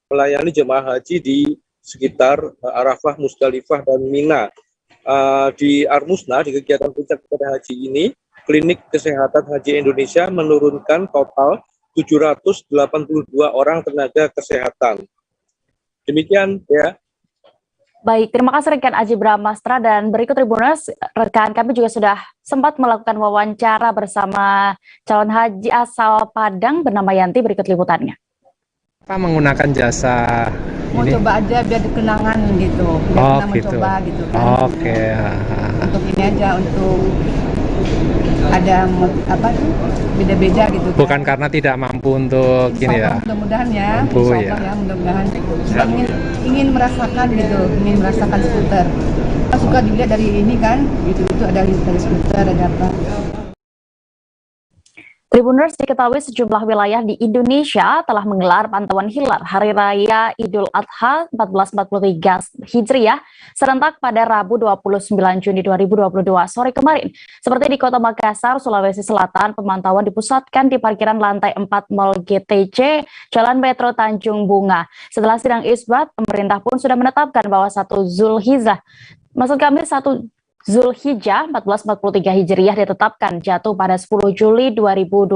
melayani jemaah haji di sekitar Arafah, Musdalifah, dan Mina. Di Armusna, di kegiatan puncak ibadah haji ini, Klinik Kesehatan Haji Indonesia menurunkan total 782 orang tenaga kesehatan. Demikian ya. Baik, terima kasih rekan Aji Bramastra, dan berikut Tribuners, rekan kami juga sudah sempat melakukan wawancara bersama calon haji asal Padang bernama Yanti. Berikut liputannya. Apa menggunakan jasa mau ini? Coba aja biar kenangan gitu, biar kita gitu. mencoba gitu kan. Oke. Untuk ini aja, untuk ada apa tuh beda-beda gitu kan. Bukan karena tidak mampu untuk ini ya. Mudah-mudahan ya, mampu ya. Mudah-mudahan ingin merasakan gitu, ingin merasakan skuter. Kita suka dilihat dari ini kan, itu ada dari skuter, ada apa. Tribuners, diketahui sejumlah wilayah di Indonesia telah menggelar pantauan hilal Hari Raya Idul Adha 1443 Hijriah serentak pada Rabu 29 Juni 2022 sore kemarin. Seperti di Kota Makassar, Sulawesi Selatan, pemantauan dipusatkan di parkiran lantai 4 Mall GTC, Jalan Metro Tanjung Bunga. Setelah sidang isbat, pemerintah pun sudah menetapkan bahwa 1 Zulhijjah 1443 Hijriah ditetapkan jatuh pada 10 Juli 2022.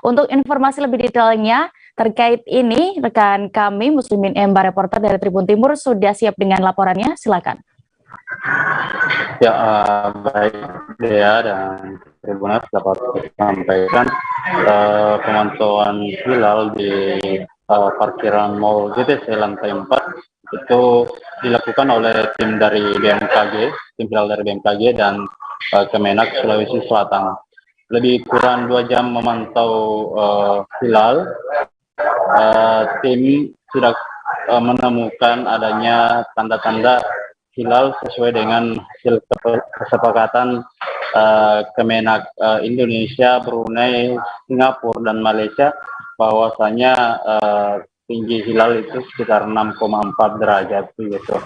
Untuk informasi lebih detailnya terkait ini, rekan kami Muslimin Emba, reporter dari Tribun Timur, sudah siap dengan laporannya. Silakan. Ya, baik Dea dan Tribuners, dapat sampaikan pemantauan hilal di parkiran Mall GTC lantai 4 itu dilakukan oleh tim dari BMKG, tim hilal dari BMKG dan Kemenak Sulawesi Selatan. Lebih kurang 2 jam memantau hilal, tim sudah menemukan adanya tanda-tanda hilal sesuai dengan hasil kesepakatan Kemenak Indonesia, Brunei, Singapura, dan Malaysia, bahwasanya tinggi hilal itu sekitar 6,4 derajat gitu.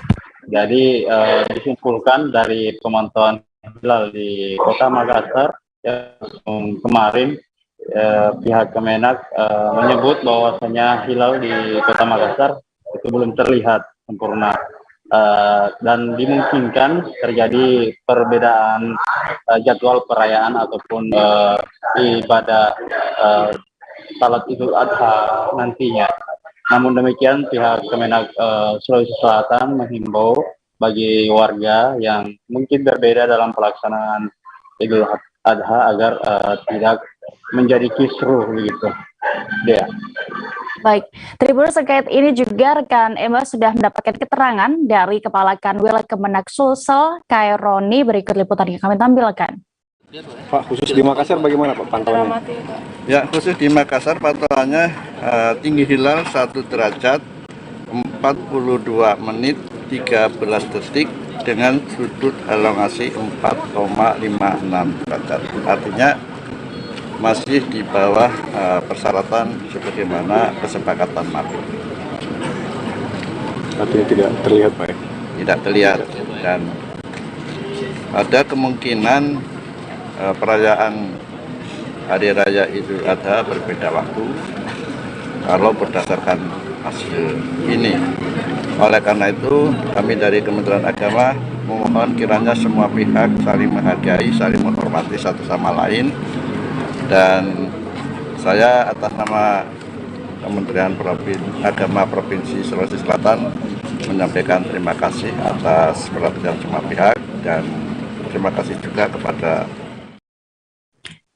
Jadi disimpulkan dari pemantauan hilal di Kota Makassar kemarin, pihak Kemenak menyebut bahwasanya hilal di Kota Makassar itu belum terlihat sempurna, dan dimungkinkan terjadi perbedaan jadwal perayaan ataupun ibadah salat Idul Adha nantinya. Namun demikian, pihak Kemenak Sulawesi Selatan menghimbau bagi warga yang mungkin berbeda dalam pelaksanaan Idul Adha agar tidak menjadi kisruh begitu. Dea. Baik, Tribuners, terkait ini juga rekan Emma sudah mendapatkan keterangan dari Kepala Kanwil Kemenak Sulsel, Kaironi. Berikut liputan yang kami tampilkan. Pak, khusus di Makassar bagaimana Pak pantauannya? Ya, khusus di Makassar pantauannya tinggi hilal 1 derajat 42 menit 13 detik dengan sudut elongasi 4,56 derajat. Artinya masih di bawah persyaratan sebagaimana kesepakatan MAP. Artinya tidak terlihat Pak? Tidak terlihat, dan ada kemungkinan perayaan Hari Raya Idul Adha berbeda waktu kalau berdasarkan hasil ini. Oleh karena itu, kami dari Kementerian Agama memohon kiranya semua pihak saling menghargai, saling menghormati satu sama lain, dan saya atas nama Kementerian Agama Provinsi Sulawesi Selatan menyampaikan terima kasih atas perhatian semua pihak, dan terima kasih juga kepada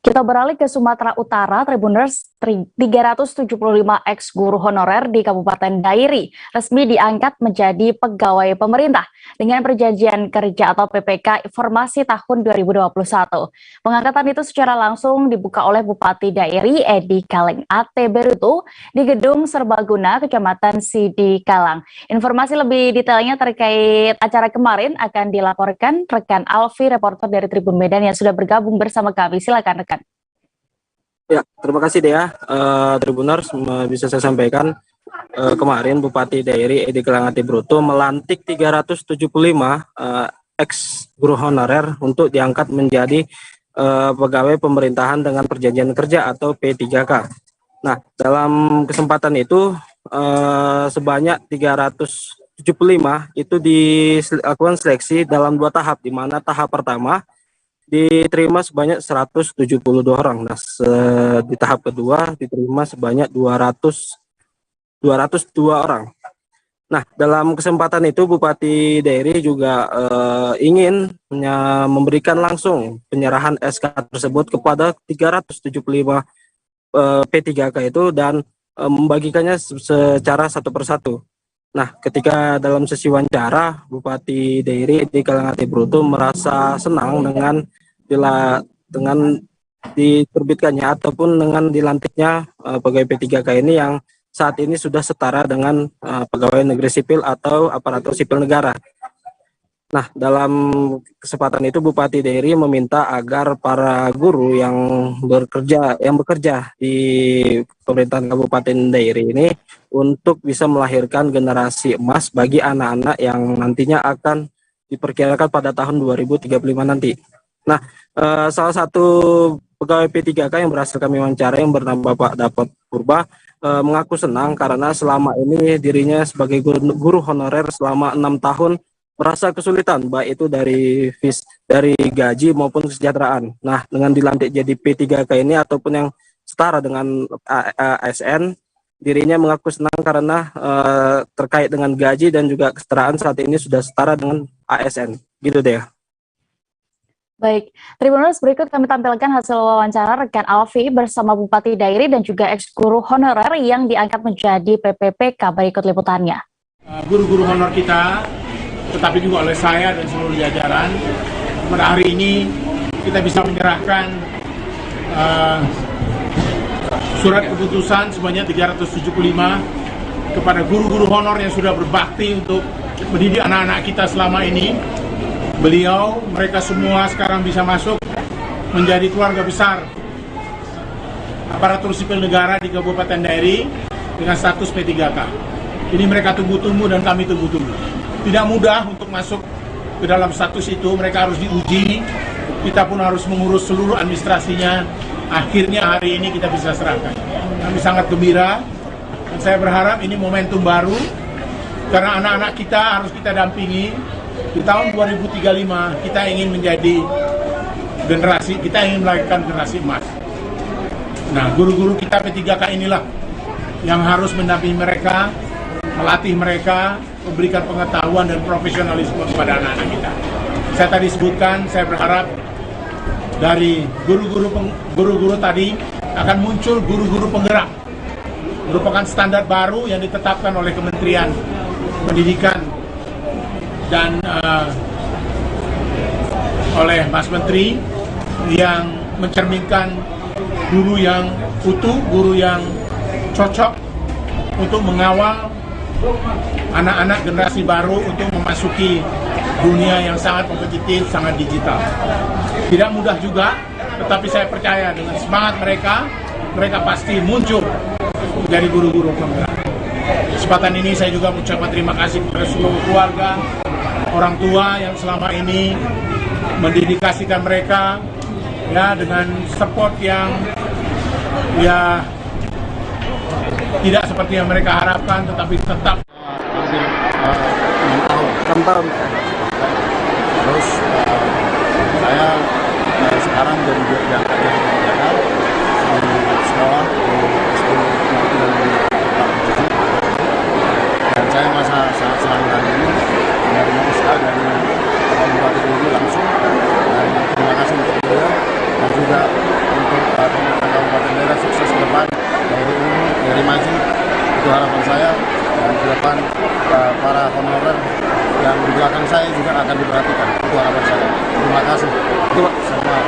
Kita beralih ke Sumatera Utara, Tribuners, 375 ex-guru honorer di Kabupaten Dairi resmi diangkat menjadi pegawai pemerintah dengan perjanjian kerja atau PPK Informasi tahun 2021. Pengangkatan itu secara langsung dibuka oleh Bupati Dairi Edi Kaleng A.T. Berutu di Gedung Serbaguna, Kecamatan Sidi Kalang. Informasi lebih detailnya terkait acara kemarin akan dilaporkan rekan Alfi, reporter dari Tribun Medan yang sudah bergabung bersama kami. Silakan rekan. Ya, terima kasih Dea. Tribuners, bisa saya sampaikan kemarin Bupati Dairi Edi Kaleng A.T. Berutu melantik 375 ex-guru honorer untuk diangkat menjadi pegawai pemerintahan dengan perjanjian kerja atau P3K. Nah, dalam kesempatan itu sebanyak 375 itu dilakukan seleksi dalam 2 tahap, di mana tahap pertama diterima sebanyak 172 orang. Nah, di tahap kedua diterima sebanyak 202 orang. Nah, dalam kesempatan itu Bupati Dairi juga ingin memberikan langsung penyerahan SK tersebut kepada 375 P3K itu dan membagikannya secara satu persatu. Nah, ketika dalam sesi wawancara, Bupati Dairi Edi Kaleng A.T. Berutu merasa senang dengan diterbitkannya ataupun dengan dilantiknya pegawai P3K ini yang saat ini sudah setara dengan pegawai negeri sipil atau aparatur sipil negara. Nah, dalam kesempatan itu Bupati Dairi meminta agar para guru yang bekerja di pemerintahan Kabupaten Dairi ini untuk bisa melahirkan generasi emas bagi anak-anak yang nantinya akan diperkirakan pada tahun 2035 nanti. Nah, salah satu pegawai P3K yang berhasil kami wawancara yang bernama Bapak Dapat Purba mengaku senang karena selama ini dirinya sebagai guru honorer selama 6 tahun merasa kesulitan, baik itu dari gaji maupun kesejahteraan. Nah, dengan dilantik jadi P3K ini ataupun yang setara dengan ASN, dirinya mengaku senang karena terkait dengan gaji dan juga kesejahteraan saat ini sudah setara dengan ASN. Gitu deh. Baik, Tribuners, berikut kami tampilkan hasil wawancara rekan Alfi bersama Bupati Dairi dan juga ex-guru honorer yang diangkat menjadi PPPK. Berikut liputannya. Guru-guru honor kita, tetapi juga oleh saya dan seluruh jajaran, pada hari ini kita bisa menyerahkan surat keputusan sebanyak 375 kepada guru-guru honor yang sudah berbakti untuk mendidik anak-anak kita selama ini. Mereka semua sekarang bisa masuk menjadi keluarga besar aparatur sipil negara di Kabupaten Dairi dengan status P3K. Ini mereka tunggu-tunggu dan kami tunggu-tunggu. Tidak mudah untuk masuk ke dalam status itu, mereka harus diuji, kita pun harus mengurus seluruh administrasinya. Akhirnya hari ini kita bisa serahkan. Kami sangat gembira dan saya berharap ini momentum baru karena anak-anak kita harus kita dampingi. Di tahun 2035 kita ingin menjadi generasi, kita ingin melahirkan generasi emas. Nah, guru-guru kita P3K inilah yang harus mendampingi mereka, melatih mereka, memberikan pengetahuan dan profesionalisme kepada anak-anak kita. Saya tadi sebutkan, saya berharap dari guru-guru tadi akan muncul guru-guru penggerak, merupakan standar baru yang ditetapkan oleh Kementerian Pendidikan dan oleh Mas Menteri yang mencerminkan guru yang utuh, guru yang cocok untuk mengawal anak-anak generasi baru untuk memasuki dunia yang sangat kompetitif, sangat digital. Tidak mudah juga, tetapi saya percaya dengan semangat mereka pasti muncul dari guru-guru penggerak. Kesempatan ini saya juga mengucapkan terima kasih kepada seluruh keluarga, orang tua yang selama ini mendedikasikan mereka ya dengan support yang ya tidak seperti yang mereka harapkan, tetapi tetap 6 tahun. Terus saya sekarang jadi diangkat jadi pengajar di sekolah dan saya merasa sangat senang hari ini menerima SK dari Bapak Bupati Dairi langsung. Dan terima kasih untuk beliau dan juga untuk maju. Itu harapan saya, dan ke depan para honorer yang di belakang saya juga akan diperhatikan. Itu harapan saya. Terima kasih. Itu semua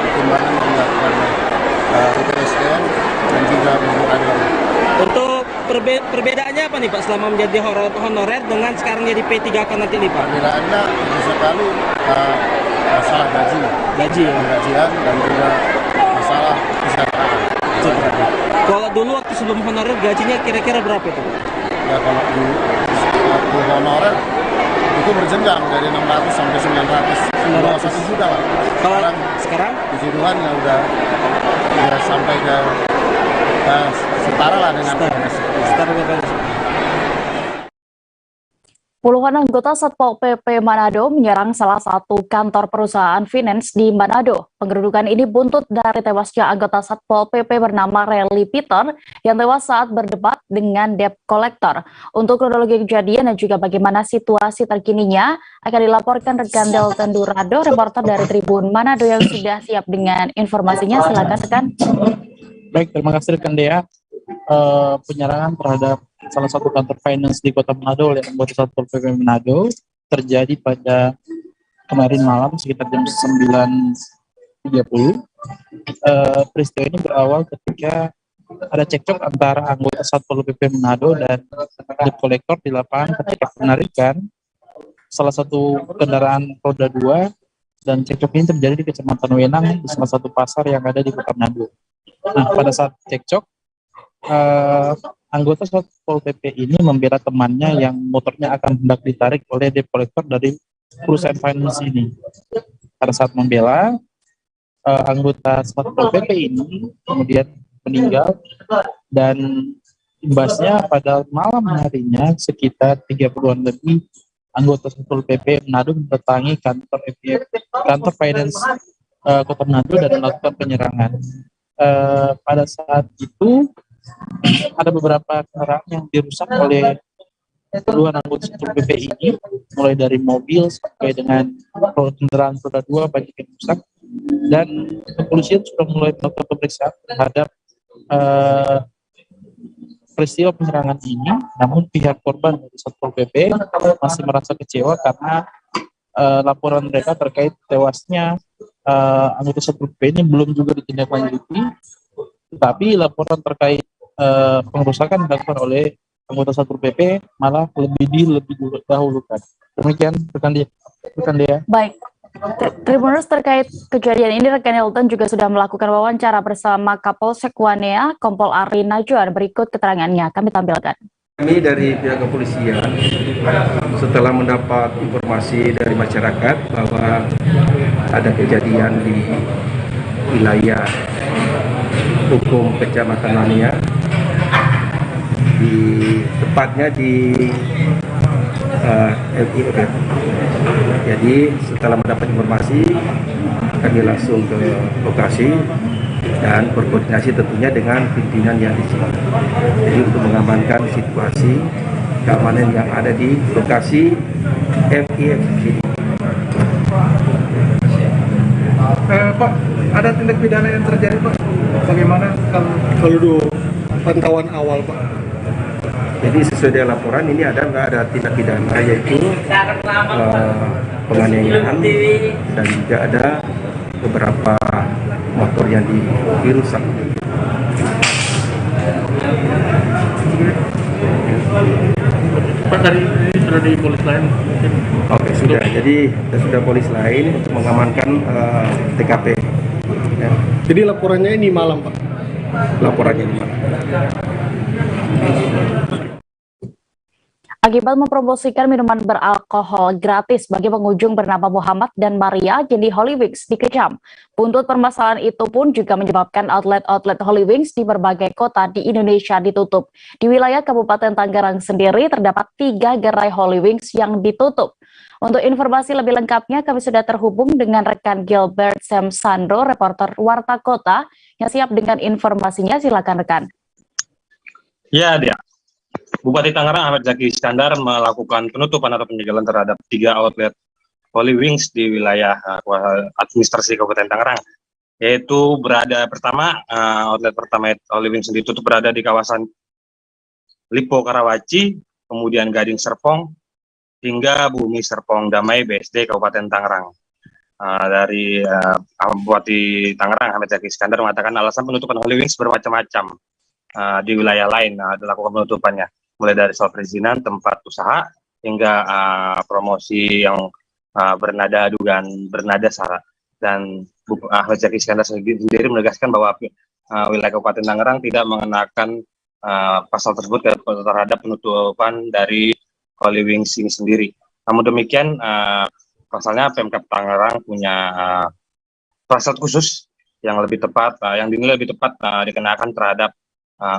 pertimbangan yang dilakukan oleh TSN dan juga pemerintah. Untuk perbedaannya apa nih Pak selama menjadi honorer dengan sekarang jadi P3K nanti nih Pak? Perbedaannya sekali masalah gajian dan juga masalah kesejahteraan. Kalau dulu waktu sebelum honorer gajinya kira-kira berapa itu? Ya kalau di waktu honorer itu berjenjang dari 600 sampai 900, 1 juta lah. Kalau sekarang puji Tuhan ya udah sampai ke setara lah dengan setara dengan Puluhan anggota Satpol PP Manado menyerang salah satu kantor perusahaan finance di Manado. Penggerebekan ini buntut dari tewasnya anggota Satpol PP bernama Relly Peter yang tewas saat berdebat dengan debt collector. Untuk kronologi kejadian dan juga bagaimana situasi terkininya akan dilaporkan rekan Delton Durado, reporter dari Tribun Manado yang sudah siap dengan informasinya. Silakan rekan. Baik, terima kasih rekan Dea. Penyerangan terhadap salah satu kantor finance di Kota Manado oleh anggota Satpol PP Manado terjadi pada kemarin malam sekitar jam 9.30. Peristiwa ini berawal ketika ada cekcok antara anggota Satpol PP Manado dan debt collector di lapangan ketika penarikan salah satu kendaraan roda 2, dan cekcok ini terjadi di Kecamatan Wenang di salah satu pasar yang ada di Kota Manado. Nah, pada saat cekcok, anggota Satpol PP ini membela temannya yang motornya akan hendak ditarik oleh debt collector dari perusahaan finance ini. Pada saat membela, anggota Satpol PP ini kemudian meninggal, dan imbasnya pada malam harinya sekitar 30-an lebih anggota Satpol PP Manado mendatangi kantor finance Kota Manado dan melakukan penyerangan. Pada saat itu ada beberapa kendaraan yang dirusak oleh puluhan anggota Satpol PP ini, mulai dari mobil sampai dengan kendaraan roda 2 banyak yang rusak, dan kepolisian sudah mulai melakukan pemeriksaan terhadap peristiwa penyerangan ini. Namun pihak korban dari Satpol PP masih merasa kecewa karena laporan mereka terkait tewasnya anggota Satpol PP ini belum juga ditindaklanjuti, tetapi laporan terkait pengerusakan dilakukan oleh anggota Satpol PP malah lebih dahulukan. Demikian rekan Dea. Baik, Tribuners, terkait kejadian ini rekan Hilton juga sudah melakukan wawancara bersama Kapolsek Wanea, Kompol Ari Najwan. Berikut keterangannya kami tampilkan. Kami dari pihak kepolisian setelah mendapat informasi dari masyarakat bahwa ada kejadian di wilayah hukum Kecamatan Wanea, tepatnya di LIF. Jadi setelah mendapat informasi, kami langsung ke lokasi dan berkoordinasi tentunya dengan pimpinan yang di sini. Jadi untuk mengamankan situasi keamanan yang ada di lokasi FIF sini. Pak, ada tindak pidana yang terjadi Pak? Bagaimana kalau pantauan awal Pak? Jadi sesuai dengan laporan ini nggak ada tindak pidana, yaitu penganiayaan dan juga ada beberapa motor yang dirusak. Pak, tadi sudah di polis lain mungkin? Oke, sudah. Jadi sudah polis lain untuk mengamankan TKP. Ya. Jadi laporannya ini malam Pak? Laporannya ini malam. Akibat mempromosikan minuman beralkohol gratis bagi pengunjung bernama Muhammad dan Maria di Holy Wings dikecam. Buntut permasalahan itu pun juga menyebabkan outlet-outlet Holy Wings di berbagai kota di Indonesia ditutup. Di wilayah Kabupaten Tangerang sendiri terdapat 3 gerai Holy Wings yang ditutup. Untuk informasi lebih lengkapnya kami sudah terhubung dengan rekan Gilbert Samsandro, reporter Warta Kota yang siap dengan informasinya. Silakan rekan. Ya, dia. Bupati Tangerang Ahmad Zaki Iskandar melakukan penutupan atau penyegelan terhadap 3 outlet Holy Wings di wilayah administrasi Kabupaten Tangerang. yaitu berada outlet pertama Holy Wings sendiri itu berada di kawasan Lipo Karawaci, kemudian Gading Serpong, hingga Bumi Serpong Damai BSD Kabupaten Tangerang. Dari Bupati Tangerang Ahmed Zaki Iskandar mengatakan alasan penutupan Holy Wings bermacam-macam di wilayah lain dilakukan penutupannya, mulai dari soal perizinan tempat usaha hingga promosi yang bernada sara. Dan Ahmed Zaki Iskandar sendiri menegaskan bahwa wilayah Kabupaten Tangerang tidak mengenakan pasal tersebut terhadap penutupan dari Holy Wings ini sendiri. Namun demikian, pasalnya Pemkab Tangerang punya pasal khusus yang lebih tepat, yang dinilai lebih tepat dikenakan terhadap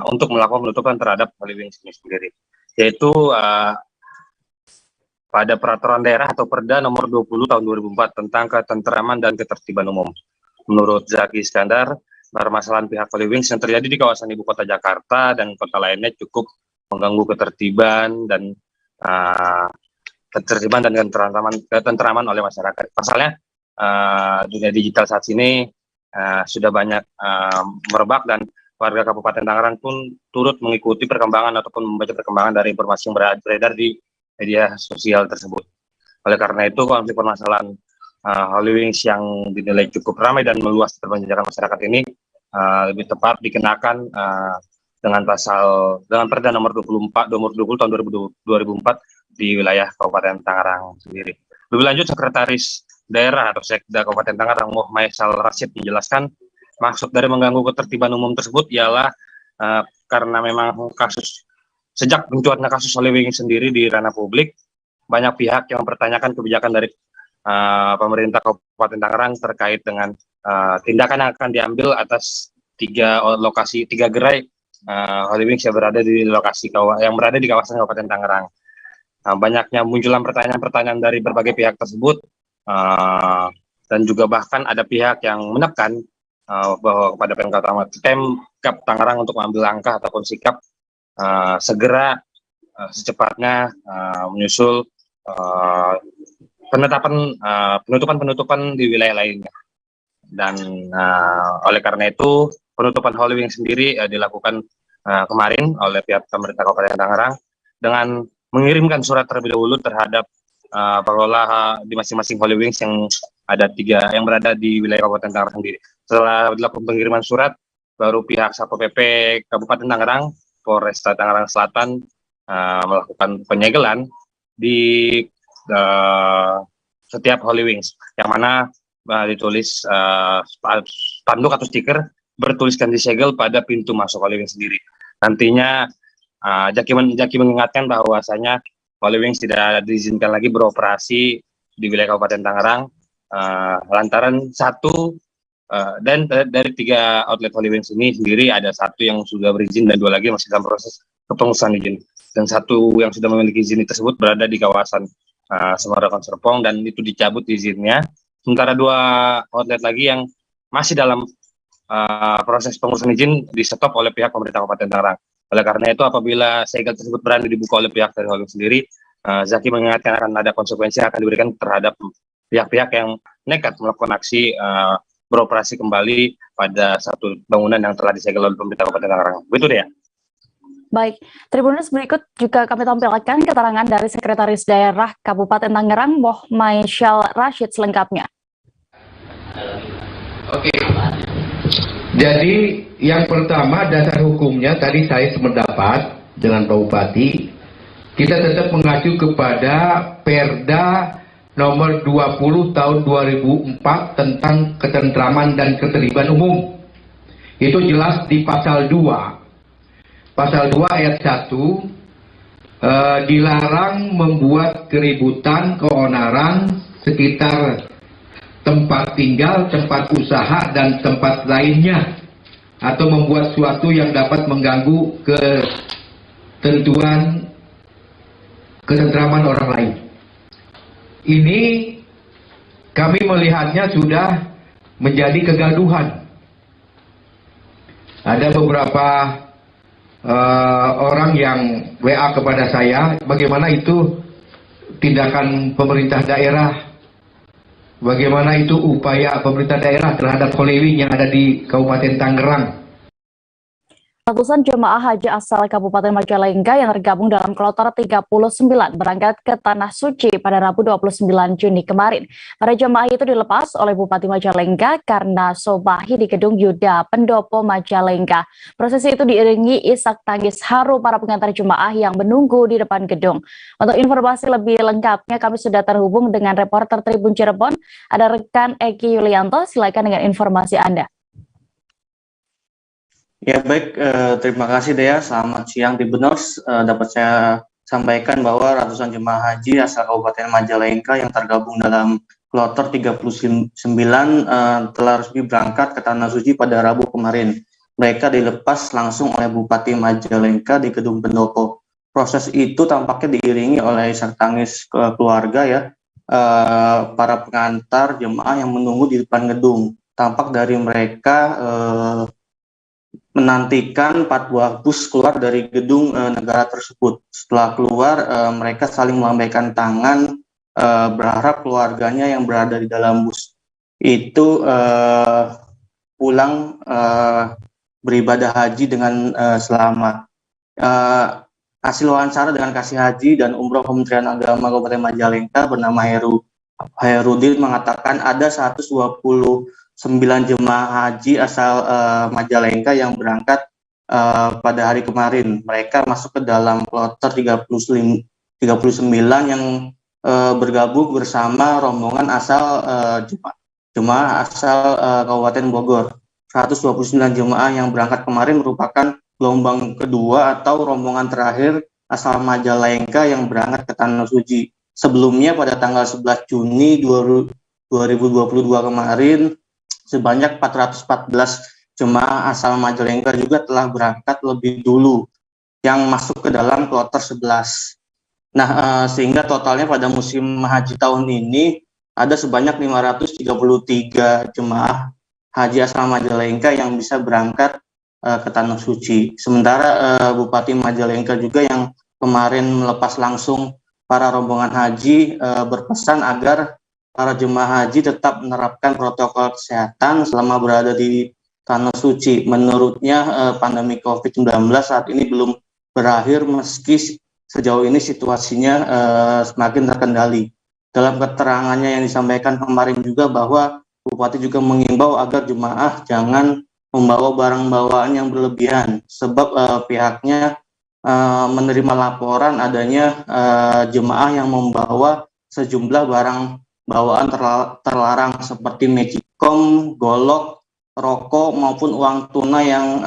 untuk melakukan penutupan terhadap Holy Wings ini sendiri, yaitu pada peraturan daerah atau Perda nomor 20 tahun 2004 tentang ketentraman dan ketertiban umum. Menurut Zaki Iskandar, permasalahan pihak Holy Wings yang terjadi di kawasan ibu kota Jakarta dan kota lainnya cukup mengganggu ketertiban dan ketentraman oleh masyarakat. Pasalnya dunia digital saat ini sudah banyak merebak, dan warga Kabupaten Tangerang pun turut mengikuti perkembangan ataupun membaca perkembangan dari informasi yang beredar di media sosial tersebut. Oleh karena itu, konflik permasalahan Holy Wings yang dinilai cukup ramai dan meluas terpanjang masyarakat ini lebih tepat dikenakan dengan Perda nomor 20 tahun 2004 di wilayah Kabupaten Tangerang sendiri. Lebih lanjut, Sekretaris Daerah atau Sekda Kabupaten Tangerang Maisal Rashid menjelaskan maksud dari mengganggu ketertiban umum tersebut ialah karena memang sejak mencuatnya kasus Holy Wings sendiri di ranah publik, banyak pihak yang mempertanyakan kebijakan dari pemerintah Kabupaten Tangerang terkait dengan tindakan yang akan diambil atas tiga gerai Holy Wings yang berada di kawasan Kabupaten Tangerang. Banyaknya munculan pertanyaan-pertanyaan dari berbagai pihak tersebut, dan juga bahkan ada pihak yang menekan bahwa kepada Pemkab Tangerang untuk mengambil langkah ataupun sikap segera secepatnya menyusul penutupan di wilayah lainnya. Dan oleh karena itu penutupan Holy Wings sendiri dilakukan kemarin oleh pihak pemerintah Kabupaten Tangerang dengan mengirimkan surat terlebih dahulu terhadap pengelola di masing-masing Holy Wings yang berada di wilayah Kabupaten Tangerang sendiri. Setelah dilakukan pengiriman surat, baru pihak Satpol PP Kabupaten Tangerang, Polresta Tangerang Selatan melakukan penyegelan di setiap Holy Wings, yang mana ditulis spanduk atau stiker bertuliskan disegel pada pintu masuk Holy Wings sendiri. Nantinya Zaki mengingatkan bahwasanya Holy Wings tidak diizinkan lagi beroperasi di wilayah Kabupaten Tangerang lantaran dan dari 3 outlet Holy Wings ini sendiri ada 1 yang sudah berizin dan 2 lagi masih dalam proses kepengurusan izin, dan 1 yang sudah memiliki izin tersebut berada di kawasan Semarang Serpong dan itu dicabut izinnya, sementara 2 outlet lagi yang masih dalam proses pengurusan izin di stop oleh pihak pemerintah Kabupaten Tangerang. Oleh karena itu, apabila segel tersebut berani dibuka oleh pihak dari Holy Wings sendiri, Zaki mengingatkan akan ada konsekuensi yang akan diberikan terhadap pihak-pihak yang nekat melakukan aksi beroperasi kembali pada satu bangunan yang telah disegel oleh pemerintah Kabupaten Tangerang. Betul ya? Baik, Tribuners, berikut juga kami tampilkan keterangan dari Sekretaris Daerah Kabupaten Tangerang, Maisal Rashid selengkapnya. Oke, jadi yang pertama dasar hukumnya tadi saya sependapat dengan Pak Bupati, kita tetap mengacu kepada Perda nomor 20 tahun 2004 tentang ketentraman dan ketertiban umum. Itu jelas di pasal 2. Pasal 2 ayat 1 dilarang membuat keributan, keonaran sekitar tempat tinggal, tempat usaha, dan tempat lainnya, atau membuat suatu yang dapat mengganggu ketentuan ketentraman orang lain. Ini kami melihatnya sudah menjadi kegaduhan. Ada beberapa orang yang WA kepada saya, bagaimana itu tindakan pemerintah daerah bagaimana itu upaya pemerintah daerah terhadap Holy yang ada di Kabupaten Tangerang? Ratusan jemaah haji asal Kabupaten Majalengka yang tergabung dalam kloter 39 berangkat ke Tanah Suci pada Rabu 29 Juni kemarin. Para jemaah itu dilepas oleh Bupati Majalengka karena sobahi di Gedung Yuda Pendopo Majalengka. Prosesi itu diiringi isak tangis haru para pengantar jemaah yang menunggu di depan gedung. Untuk informasi lebih lengkapnya kami sudah terhubung dengan reporter Tribun Cirebon. Ada rekan Eki Yulianto, silakan dengan informasi Anda. Ya baik, terima kasih Dea. Selamat siang Tribuners. Dapat saya sampaikan bahwa ratusan jemaah haji asal Kabupaten Majalengka yang tergabung dalam kloter 39 telah resmi berangkat ke Tanah Suci pada Rabu kemarin. Mereka dilepas langsung oleh Bupati Majalengka di Gedung Pendopo. Proses itu tampaknya diiringi oleh isak tangis keluarga ya, para pengantar jemaah yang menunggu di depan gedung. Tampak dari mereka menantikan 4 buah bus keluar dari gedung negara tersebut. Setelah keluar, mereka saling melambaikan tangan, berharap keluarganya yang berada di dalam bus itu pulang beribadah haji dengan selamat. Hasil wawancara dengan Kasih Haji dan Umroh Kementerian Agama Kabupaten Majalengka bernama Hairudin mengatakan ada 129 jemaah haji asal Majalengka yang berangkat pada hari kemarin. Mereka masuk ke dalam kloter 39 yang bergabung bersama rombongan asal jemaah asal Kabupaten Bogor. 129 jemaah yang berangkat kemarin merupakan gelombang kedua atau rombongan terakhir asal Majalengka yang berangkat ke Tanah Suci. Sebelumnya pada tanggal 11 Juni 2022 kemarin, sebanyak 414 jemaah asal Majalengka juga telah berangkat lebih dulu yang masuk ke dalam kloter 11. Nah, sehingga totalnya pada musim haji tahun ini ada sebanyak 533 jemaah haji asal Majalengka yang bisa berangkat ke Tanah Suci. Sementara Bupati Majalengka juga yang kemarin melepas langsung para rombongan haji berpesan agar para jemaah haji tetap menerapkan protokol kesehatan selama berada di Tanah Suci. Menurutnya pandemi COVID-19 saat ini belum berakhir meski sejauh ini situasinya semakin terkendali. Dalam keterangannya yang disampaikan kemarin juga bahwa Bupati juga mengimbau agar jemaah jangan membawa barang bawaan yang berlebihan sebab pihaknya menerima laporan adanya jemaah yang membawa sejumlah barang bawaan terlarang seperti magicom, golok, rokok maupun uang tunai yang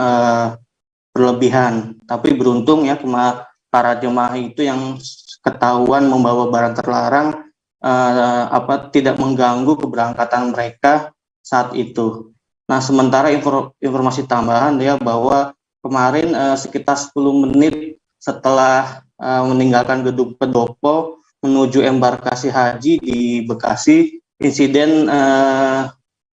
berlebihan. Tapi beruntung ya para jemaah itu yang ketahuan membawa barang terlarang tidak mengganggu keberangkatan mereka saat itu. Nah, sementara informasi tambahan ya bahwa kemarin sekitar 10 menit setelah meninggalkan Gedung Pendopo menuju embarkasi haji di Bekasi, insiden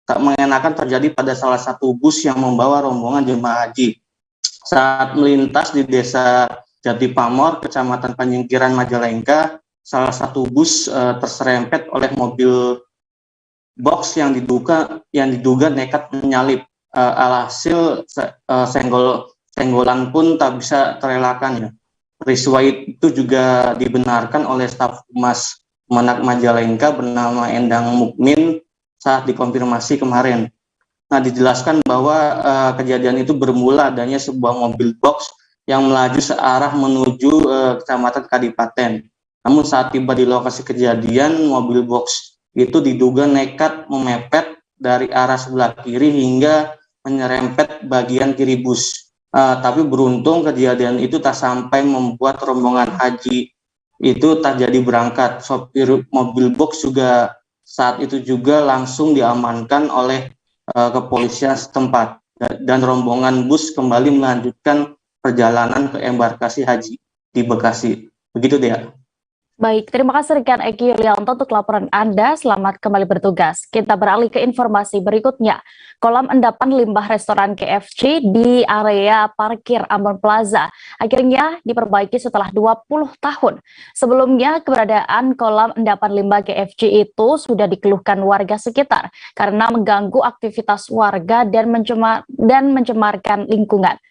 tak mengenakan terjadi pada salah satu bus yang membawa rombongan jemaah haji. Saat melintas di Desa Jati Pamor, Kecamatan Penyingkiran Majalengka, salah satu bus terserempet oleh mobil box yang diduga nekat menyalip. Alhasil senggolan pun tak bisa terelakkan ya. Peristiwa itu juga dibenarkan oleh staf Humas Kemenak Majalengka bernama Endang Mukmin saat dikonfirmasi kemarin. Nah, dijelaskan bahwa kejadian itu bermula adanya sebuah mobil box yang melaju searah menuju Kecamatan Kadipaten. Namun saat tiba di lokasi kejadian, mobil box itu diduga nekat memepet dari arah sebelah kiri hingga menyerempet bagian kiri bus. Tapi beruntung kejadian itu tak sampai membuat rombongan haji itu tak jadi berangkat. Sopir mobil box juga saat itu juga langsung diamankan oleh kepolisian setempat dan rombongan bus kembali melanjutkan perjalanan ke embarkasi haji di Bekasi. Begitu dia. Baik, terima kasih rekan Eki Yulianto untuk laporan Anda. Selamat kembali bertugas. Kita beralih ke informasi berikutnya. Kolam endapan limbah restoran KFC di area parkir Ambon Plaza akhirnya diperbaiki setelah 20 tahun. Sebelumnya, keberadaan kolam endapan limbah KFC itu sudah dikeluhkan warga sekitar karena mengganggu aktivitas warga dan mencemarkan lingkungan.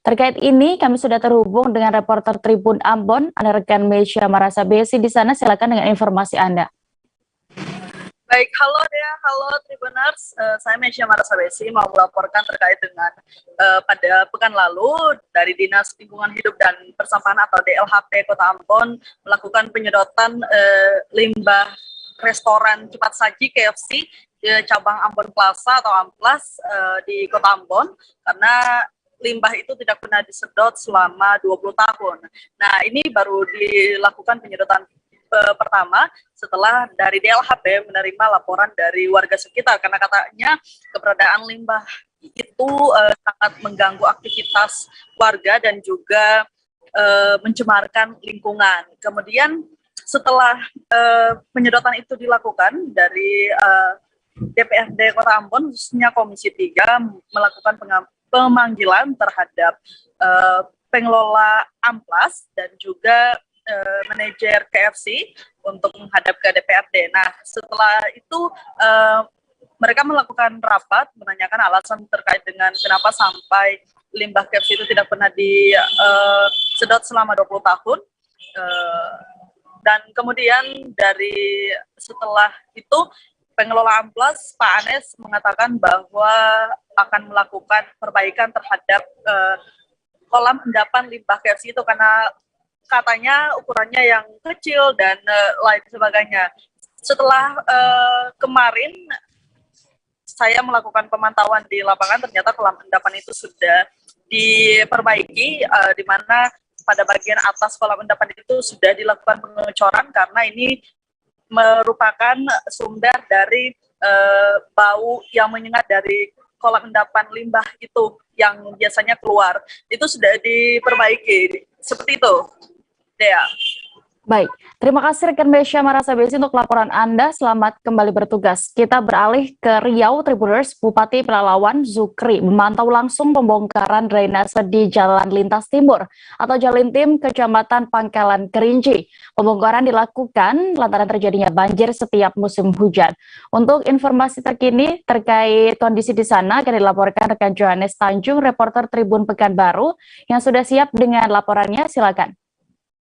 Terkait ini, kami sudah terhubung dengan reporter Tribun Ambon, ada rekan Mesya Marasabesi di sana. Silakan dengan informasi Anda. Baik, halo Dea, halo Tribuners. Saya Mesya Marasabesi mau melaporkan terkait dengan pada pekan lalu dari Dinas Lingkungan Hidup dan Persampahan atau DLHP Kota Ambon melakukan penyedotan limbah restoran cepat saji KFC cabang Ambon Plaza atau Amplas di Kota Ambon karena limbah itu tidak pernah disedot selama 20 tahun. Nah, ini baru dilakukan penyedotan pertama setelah dari DLHP menerima laporan dari warga sekitar karena katanya keberadaan limbah itu sangat mengganggu aktivitas warga dan juga mencemarkan lingkungan. Kemudian setelah penyedotan itu dilakukan dari DPRD Kota Ambon, khususnya Komisi 3 melakukan pemanggilan terhadap pengelola Amplas dan juga manajer KFC untuk menghadap ke DPRD. Nah, setelah itu mereka melakukan rapat menanyakan alasan terkait dengan kenapa sampai limbah KFC itu tidak pernah disedot selama 20 tahun. Dan kemudian dari setelah itu pengelola Amplas, Pak Anes, mengatakan bahwa akan melakukan perbaikan terhadap kolam endapan limbah KFC itu karena katanya ukurannya yang kecil dan lain sebagainya. Setelah kemarin saya melakukan pemantauan di lapangan, ternyata kolam endapan itu sudah diperbaiki, di mana pada bagian atas kolam endapan itu sudah dilakukan pengecoran karena ini merupakan sumber dari bau yang menyengat dari kolam endapan limbah itu yang biasanya keluar. Itu sudah diperbaiki. Seperti itu, Dea. Baik, terima kasih rekan Mesya Marasabesi untuk laporan Anda. Selamat kembali bertugas. Kita beralih ke Riau. Tribuners, Bupati Pelalawan Zukri memantau langsung pembongkaran drainase di Jalan Lintas Timur atau Jalintim, Kecamatan Pangkalan Kerinci. Pembongkaran dilakukan lantaran terjadinya banjir setiap musim hujan. Untuk informasi terkini terkait kondisi di sana akan dilaporkan rekan Johannes Tanjung, reporter Tribun Pekanbaru, yang sudah siap dengan laporannya. Silakan.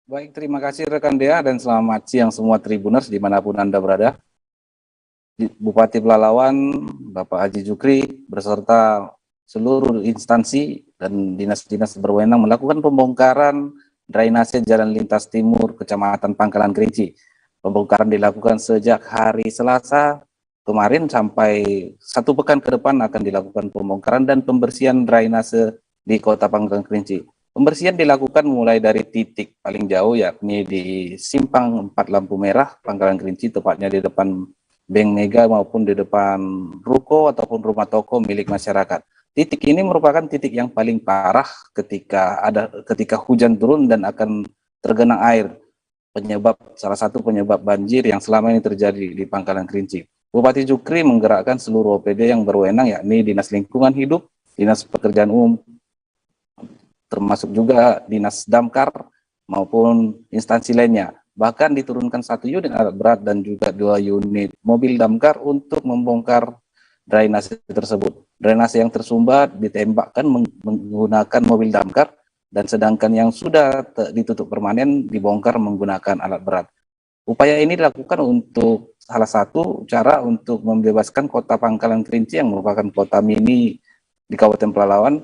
Baik, terima kasih rekan Dea dan selamat siang semua Tribuners dimanapun Anda berada. Bupati Pelalawan, Bapak Haji Zukri beserta seluruh instansi dan dinas-dinas berwenang melakukan pembongkaran drainase Jalan Lintas Timur, Kecamatan Pangkalan Kerinci. Pembongkaran dilakukan sejak hari Selasa kemarin sampai 1 pekan ke depan akan dilakukan pembongkaran dan pembersihan drainase di Kota Pangkalan Kerinci. Pembersihan dilakukan mulai dari titik paling jauh yakni di Simpang 4 Lampu Merah, Pangkalan Kerinci, tepatnya di depan Bank Mega maupun di depan ruko ataupun rumah toko milik masyarakat. Titik ini merupakan titik yang paling parah ketika hujan turun dan akan tergenang air. Salah satu penyebab banjir yang selama ini terjadi di Pangkalan Kerinci. Bupati Zukri menggerakkan seluruh OPD yang berwenang yakni Dinas Lingkungan Hidup, Dinas Pekerjaan Umum, termasuk juga Dinas Damkar maupun instansi lainnya. Bahkan diturunkan 1 unit alat berat dan juga 2 unit mobil damkar untuk membongkar drainase tersebut. Drainase yang tersumbat ditembakkan menggunakan mobil damkar dan sedangkan yang sudah ditutup permanen dibongkar menggunakan alat berat. Upaya ini dilakukan untuk salah satu cara untuk membebaskan Kota Pangkalan Kerinci yang merupakan kota mini di Kabupaten Pelalawan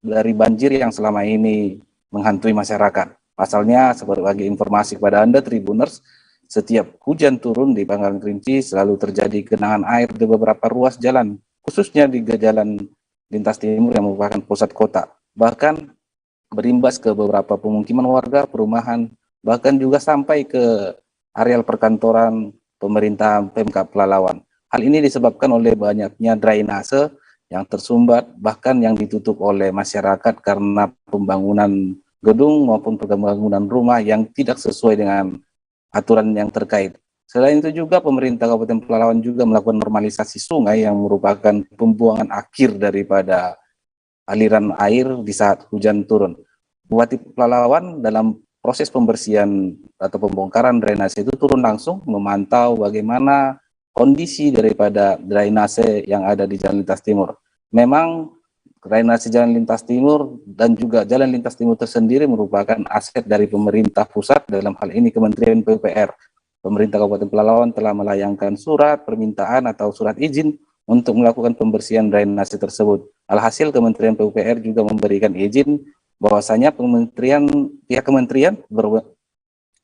dari banjir yang selama ini menghantui masyarakat. Pasalnya, sebagai informasi kepada Anda Tribuners, setiap hujan turun di Pangkalan Kerinci selalu terjadi genangan air di beberapa ruas jalan, khususnya di Jalan Lintas Timur yang merupakan pusat kota. Bahkan berimbas ke beberapa pemukiman warga, perumahan, bahkan juga sampai ke areal perkantoran pemerintah Pemkab Pelalawan. Hal ini disebabkan oleh banyaknya drainase yang tersumbat, bahkan yang ditutup oleh masyarakat karena pembangunan gedung maupun pembangunan rumah yang tidak sesuai dengan aturan yang terkait. Selain itu juga pemerintah Kabupaten Pelalawan juga melakukan normalisasi sungai yang merupakan pembuangan akhir daripada aliran air di saat hujan turun. Bupati Pelalawan dalam proses pembersihan atau pembongkaran drainase itu turun langsung memantau bagaimana kondisi daripada drainase yang ada di Jalan Lintas Timur. Memang drainase Jalan Lintas Timur dan juga Jalan Lintas Timur tersendiri merupakan aset dari pemerintah pusat, dalam hal ini Kementerian PUPR. Pemerintah Kabupaten Pelalawan telah melayangkan surat permintaan atau surat izin untuk melakukan pembersihan drainase tersebut. Alhasil Kementerian PUPR juga memberikan izin bahwasanya pihak kementerian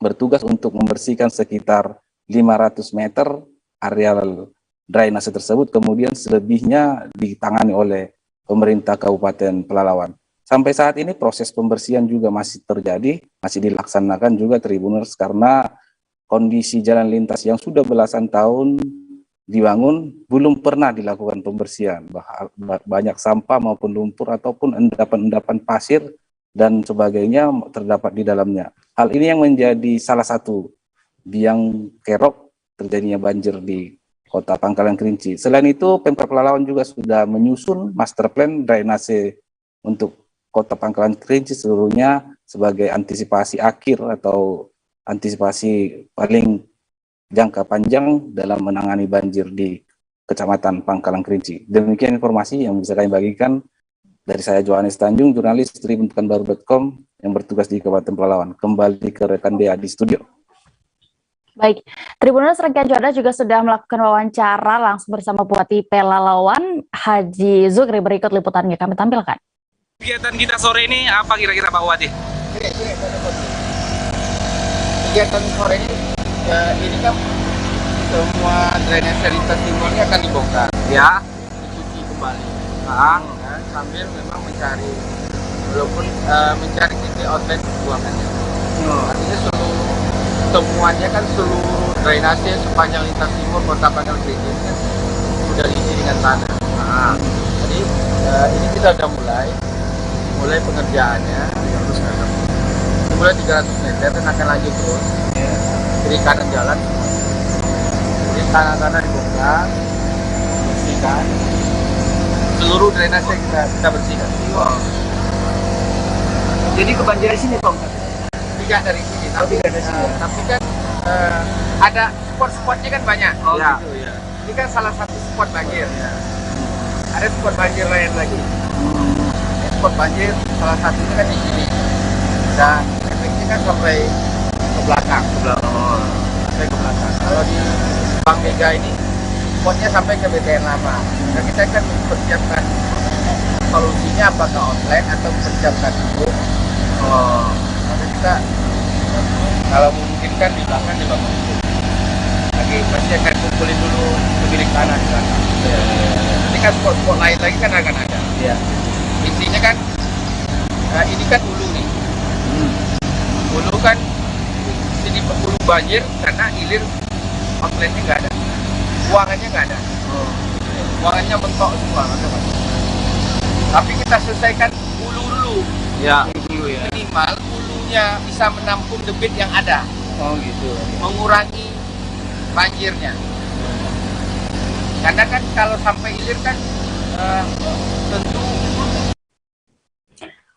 bertugas untuk membersihkan sekitar 500 meter areal drainase tersebut, kemudian selebihnya ditangani oleh pemerintah Kabupaten Pelalawan. Sampai saat ini proses pembersihan juga masih terjadi, masih dilaksanakan juga Tribuners, karena kondisi jalan lintas yang sudah belasan tahun dibangun belum pernah dilakukan pembersihan. Banyak sampah maupun lumpur ataupun endapan-endapan pasir dan sebagainya terdapat di dalamnya. Hal ini yang menjadi salah satu biang kerok terjadinya banjir di Kota Pangkalan Kerinci. Selain itu, Pemkab Pelalawan juga sudah menyusun master plan drainase untuk Kota Pangkalan Kerinci seluruhnya sebagai antisipasi akhir atau antisipasi paling jangka panjang dalam menangani banjir di Kecamatan Pangkalan Kerinci. Demikian informasi yang bisa kami bagikan dari saya, Johannes Tanjung, jurnalis tribunpekanbaru.com yang bertugas di Kabupaten Pelalawan. Kembali ke rekan Dea di studio. Baik, Tribuners, rekan Johannes juga sudah melakukan wawancara langsung bersama Bupati Pelalawan, Haji Zukri. Berikut liputannya kami tampilkan. Kegiatan kita sore ini apa kira-kira Pak Bupati? Kegiatan sore ini kan semua drainase lintas timurnya akan dibongkar, ya, dicuci kembali. Sambil memang mencari, walaupun mencari titik outlet buangannya. Artinya semuanya kan seluruh drainase sepanjang lintas timur Kota Pangkalan Kerinci kan sudah diisi dengan tanah. Jadi ini kita sudah mulai pengerjaannya. Mulai 300 meter dan akan lanjut terus. Kiri kanan jalan, kiri kanan dibongkar, bersihkan. Seluruh drainase kita bersihkan. Jadi kebanjiran sini Pak? Tidak dari sini, tapi kan ada spot-spotnya kan banyak. Gitu, ya. Ini kan salah satu spot banjir. Ada spot banjir lain lagi. Ini spot banjir salah satunya kan di sini. Dan efeknya kan sampai ke belakang. Sampai ke belakang. Kalau di Bank Mega ini spotnya sampai ke BTN lama. Nah, kita kan mempersiapkan solusinya apakah online atau mempersiapkan itu. Tapi kita kalau memungkinkan di belakang dibangun itu. Lagi pasti akan kumpulin dulu pemilik tanah di sana. Nanti kan spot-spot lain lagi kan akan ada. Intinya kan ini kan hulu nih. Hulu kan sini hulu banjir karena hilir outletnya nggak ada, buangannya nggak ada, buangannya mentok semua. Tapi kita selesaikan hulu dulu, minimal hulunya bisa menampung debit yang ada, mengurangi banjirnya. Karena kan kalau sampai hilir kan tentu.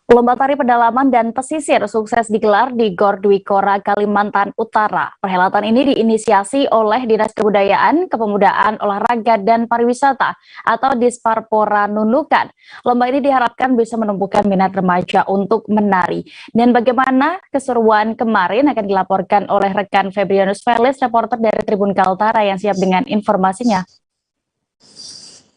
Lomba tari pedalaman dan pesisir sukses digelar di Gor Dwi Kora, Kalimantan Utara. Perhelatan ini diinisiasi oleh Dinas Kebudayaan, Kepemudaan, Olahraga, dan Pariwisata atau Disparpora Nunukan. Lomba ini diharapkan bisa menumbuhkan minat remaja untuk menari. Dan bagaimana keseruan kemarin akan dilaporkan oleh rekan Febrianus Felis, reporter dari Tribun Kaltara yang siap dengan informasinya.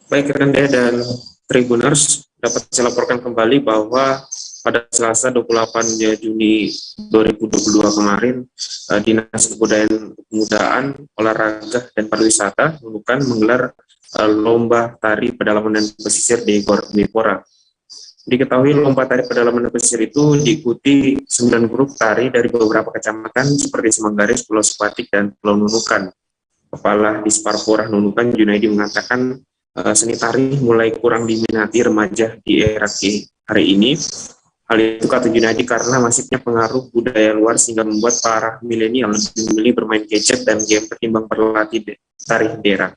Baik rekan Dea dan Tribuners, dapat saya laporkan kembali bahwa pada Selasa 28 Juni 2022 kemarin, Dinas Kebudayaan, Kepemudaan, Olahraga, dan Pariwisata Nunukan menggelar lomba tari pedalaman dan pesisir di Gor Dwi Kora. Diketahui lomba tari pedalaman dan pesisir itu diikuti 9 grup tari dari beberapa kecamatan seperti Semanggaris, Pulau Sepatik, dan Pulau Nunukan. Kepala Disparpora Nunukan, Junaidi, mengatakan seni tari mulai kurang diminati remaja di era hari ini Hal itu kata Junaidi karena masifnya pengaruh budaya luar sehingga membuat para milenial lebih memilih bermain gadget dan game ketimbang berlatih tari daerah.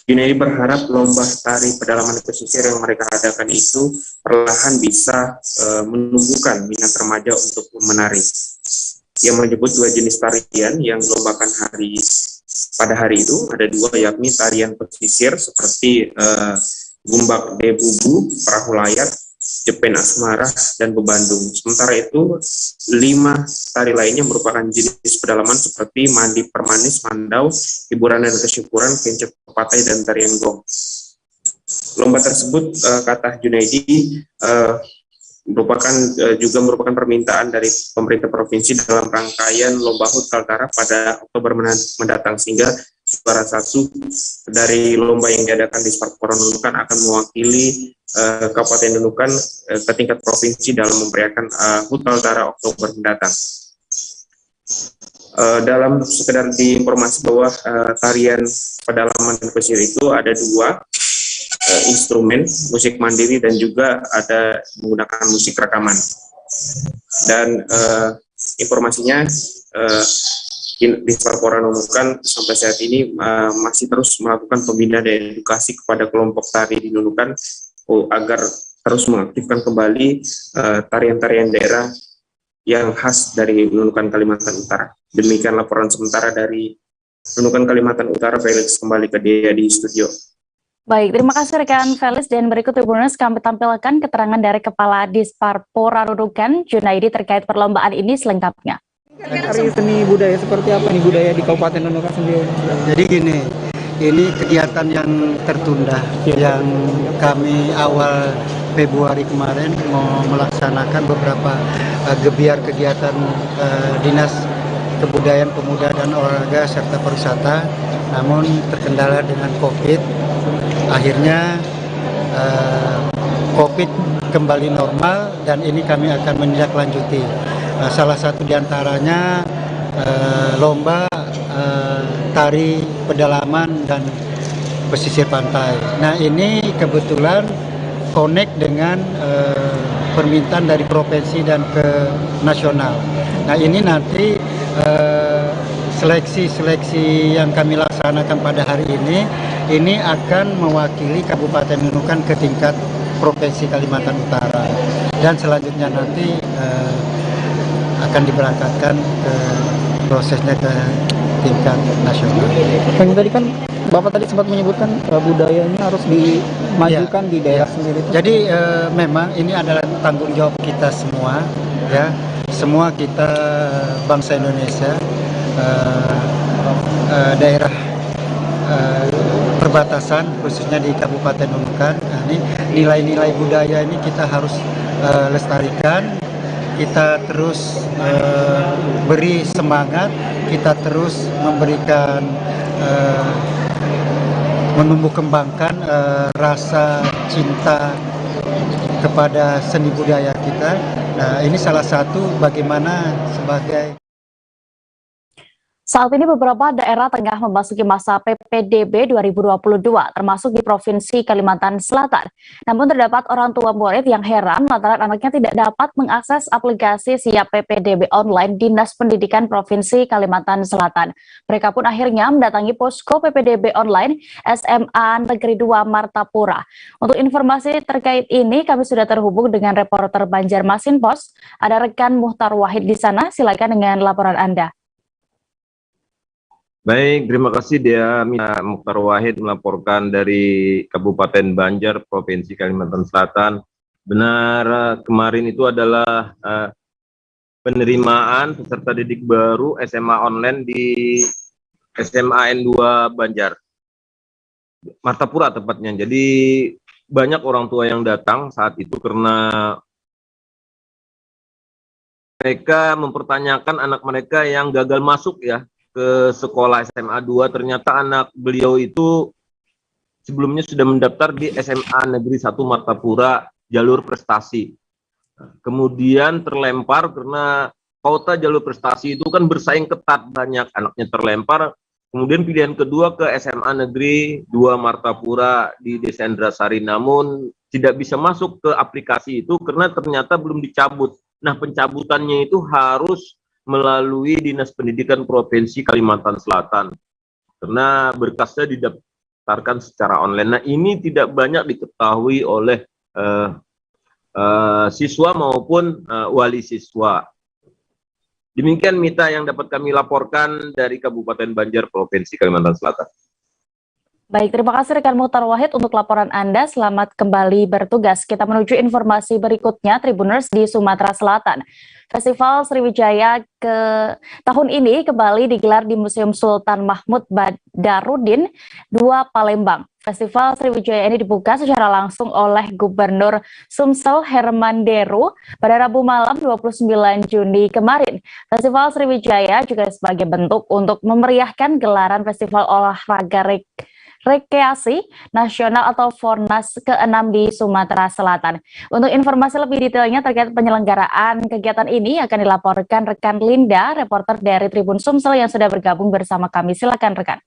Junaidi berharap lomba tari pedalaman pesisir yang mereka adakan itu perlahan bisa menumbuhkan minat remaja untuk menari. Ia menyebut dua jenis tarian yang dilombakan pada hari itu ada dua, yakni tarian pesisir seperti gumbak debubu, perahu layar, jepen asmara, dan bebandung. Sementara itu 5 tari lainnya merupakan jenis pedalaman seperti mandi permanis, mandau, hiburan dan kesyukuran, kencet pepatai, dan tarian gong. Lomba tersebut kata Junaidi merupakan permintaan dari pemerintah provinsi dalam rangkaian lomba HUT Kaltara pada Oktober mendatang, sehingga salah satu dari lomba yang diadakan di Parpora Nunukan akan mewakili Kabupaten Nunukan ke tingkat provinsi dalam memeriahkan HUT Kaltara Oktober mendatang. Dalam sekedar diinformasi bahwa tarian pedalaman dan pesisir itu ada 2 instrumen, musik mandiri dan juga ada menggunakan musik rekaman. Dan informasinya di Parpora Nunukan sampai saat ini masih terus melakukan pembinaan dan edukasi kepada kelompok tari di Nunukan agar terus mengaktifkan kembali tarian-tarian daerah yang khas dari Nunukan Kalimantan Utara. Demikian laporan sementara dari Nunukan Kalimantan Utara. Felix kembali ke dia di studio. Baik, terima kasih rekan Felix, dan berikut Tribuners kami tampilkan keterangan dari Kepala Disparpora Nunukan, Junaidi, terkait perlombaan ini selengkapnya. Hari seni budaya seperti apa nih budaya di Kabupaten Nunukan sendiri? Jadi gini, ini kegiatan yang tertunda, yang kami awal Februari kemarin mau melaksanakan beberapa gebiar kegiatan Dinas Kebudayaan, Pemuda dan Olahraga serta Pariwisata, namun terkendala dengan COVID. Akhirnya COVID kembali normal dan ini kami akan menindaklanjuti. Salah satu diantaranya lomba tari pedalaman dan pesisir pantai. Nah ini kebetulan connect dengan permintaan dari provinsi dan ke nasional. Nah ini nanti seleksi yang kami laksanakan pada hari ini akan mewakili Kabupaten Nunukan ke tingkat Provinsi Kalimantan Utara, dan selanjutnya nanti akan diberangkatkan ke prosesnya ke tingkat nasional. Yang tadi kan Bapak tadi sempat menyebutkan budayanya harus dimajukan di daerah sendiri. Jadi memang ini adalah tanggung jawab kita semua, ya, semua kita bangsa Indonesia. Daerah perbatasan khususnya di Kabupaten Nunukan. Nah, ini nilai-nilai budaya ini kita harus lestarikan, kita terus beri semangat, kita terus memberikan menumbuh kembangkan rasa cinta kepada seni budaya kita. Nah, ini salah satu bagaimana sebagai Saat ini beberapa daerah tengah memasuki masa PPDB 2022, termasuk di Provinsi Kalimantan Selatan. Namun terdapat orang tua murid yang heran lantaran anaknya tidak dapat mengakses aplikasi Siap PPDB online Dinas Pendidikan Provinsi Kalimantan Selatan. Mereka pun akhirnya mendatangi posko PPDB online SMA Negeri 2 Martapura. Untuk informasi terkait ini, kami sudah terhubung dengan reporter Banjarmasin Pos. Ada rekan Muhtar Wahid di sana, silakan dengan laporan Anda. Baik, terima kasih Dea. Muhtar Wahid melaporkan dari Kabupaten Banjar, Provinsi Kalimantan Selatan. Benar, kemarin itu adalah penerimaan peserta didik baru SMA online di SMA N2 Banjar, Martapura tepatnya. Jadi banyak orang tua yang datang saat itu karena mereka mempertanyakan anak mereka yang gagal masuk ya ke sekolah SMA 2, ternyata anak beliau itu sebelumnya sudah mendaftar di SMA Negeri 1 Martapura jalur prestasi. Kemudian terlempar karena kuota jalur prestasi itu kan bersaing ketat, banyak anaknya terlempar. Kemudian pilihan kedua ke SMA Negeri 2 Martapura di Desa Indrasari, namun tidak bisa masuk ke aplikasi itu karena ternyata belum dicabut. Nah, pencabutannya itu harus melalui Dinas Pendidikan Provinsi Kalimantan Selatan karena berkasnya didaftarkan secara online. Nah, ini tidak banyak diketahui oleh siswa maupun wali siswa. Demikian Mita yang dapat kami laporkan dari Kabupaten Banjar, Provinsi Kalimantan Selatan. Baik, terima kasih rekan Muhtar Wahid untuk laporan Anda. Selamat kembali bertugas. Kita menuju informasi berikutnya, Tribuners di Sumatera Selatan. Festival Sriwijaya ke tahun ini kembali digelar di Museum Sultan Mahmud Badarudin II Palembang. Festival Sriwijaya ini dibuka secara langsung oleh Gubernur Sumsel Herman Deru pada Rabu malam 29 Juni kemarin. Festival Sriwijaya juga sebagai bentuk untuk memeriahkan gelaran Festival Olahraga Rekreasi Nasional atau Fornas ke-6 di Sumatera Selatan. Untuk informasi lebih detailnya terkait penyelenggaraan kegiatan ini akan dilaporkan rekan Linda, reporter dari Tribun Sumsel yang sudah bergabung bersama kami. Silakan rekan.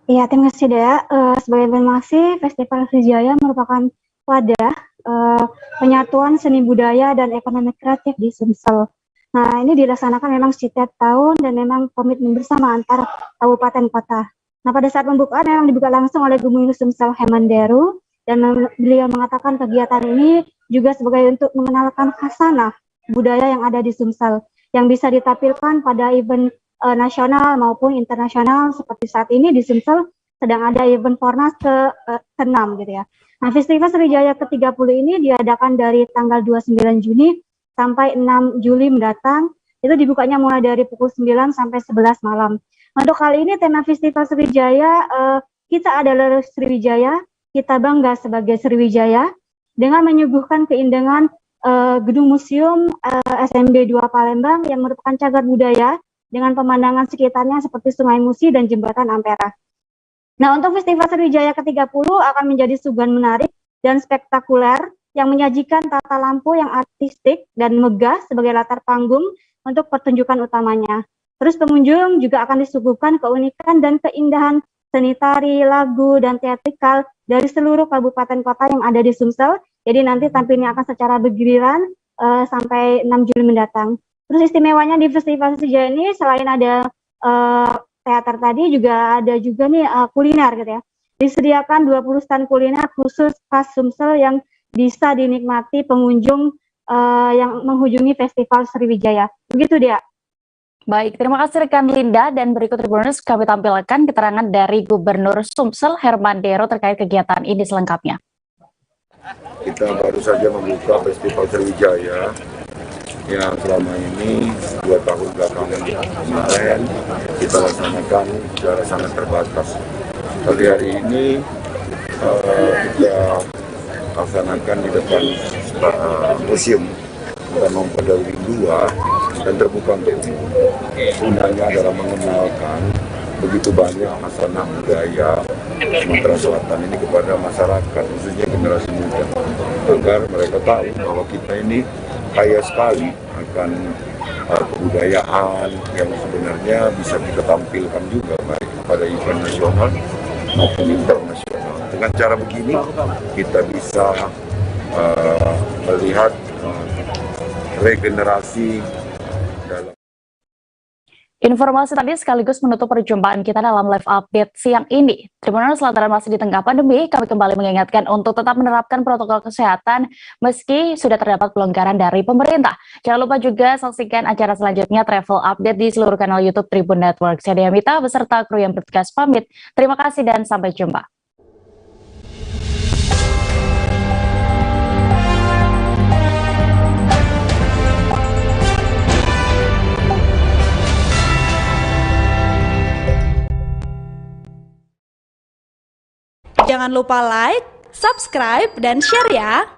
Iya, terima kasih Dea. Sebagai informasi, Festival Sriwijaya merupakan wadah penyatuan seni budaya dan ekonomi kreatif di Sumsel. Nah, ini dilaksanakan memang setiap tahun dan memang komitmen bersama antar kabupaten kota. Nah, pada saat pembukaan memang dibuka langsung oleh Gubernur Sumsel Herman Deru dan beliau mengatakan kegiatan ini juga sebagai untuk mengenalkan khasanah budaya yang ada di Sumsel yang bisa ditampilkan pada event nasional maupun internasional seperti saat ini di Sumsel sedang ada event Fornas ke-6 gitu ya. Nah, Festival Sriwijaya ke-30 ini diadakan dari tanggal 29 Juni sampai 6 Juli mendatang. Itu dibukanya mulai dari pukul 9 sampai 11 malam. Untuk kali ini tema Festival Sriwijaya, kita adalah Sriwijaya, kita bangga sebagai Sriwijaya, dengan menyuguhkan keindahan gedung museum SMB 2 Palembang yang merupakan cagar budaya dengan pemandangan sekitarnya seperti Sungai Musi dan Jembatan Ampera. Nah, untuk Festival Sriwijaya ke-30 akan menjadi suguhan menarik dan spektakuler yang menyajikan tata lampu yang artistik dan megah sebagai latar panggung untuk pertunjukan utamanya. Terus pengunjung juga akan disuguhkan keunikan dan keindahan seni tari, lagu, dan teatrikal dari seluruh kabupaten kota yang ada di Sumsel. Jadi nanti tampilnya akan secara bergiliran sampai 6 Juli mendatang. Terus istimewanya di Festival Sriwijaya ini selain ada teater tadi juga ada juga nih kuliner gitu ya. Disediakan 20 stand kuliner khusus khas Sumsel yang bisa dinikmati pengunjung yang mengunjungi Festival Sriwijaya. Begitu dia. Baik, terima kasih rekan Linda dan berikut Tribuners kami tampilkan keterangan dari Gubernur Sumsel Herman Deru terkait kegiatan ini selengkapnya. Kita baru saja membuka Festival Sriwijaya yang selama ini 2 tahun belakangan kemarin kita laksanakan secara sangat terbatas. Kali hari ini kita laksanakan di depan museum Sultan Mahmud Badarudin II dan terbuka untuk umum. Gunanya adalah mengenalkan begitu banyak khasanah budaya Sumatera Selatan ini kepada masyarakat, khususnya generasi muda, agar mereka tahu bahwa kita ini kaya sekali akan kebudayaan yang sebenarnya bisa kita tampilkan juga baik pada event nasional maupun internasional. Dengan cara begini kita bisa melihat regenerasi dalam. Informasi tadi sekaligus menutup perjumpaan kita dalam live update siang ini. Tribuners lantaran masih di tengah pandemi, kami kembali mengingatkan untuk tetap menerapkan protokol kesehatan meski sudah terdapat pelonggaran dari pemerintah. Jangan lupa juga saksikan acara selanjutnya travel update di seluruh kanal YouTube Tribun Network. Saya Dea Mita beserta kru yang bertugas pamit. Terima kasih dan sampai jumpa. Jangan lupa like, subscribe, dan share ya!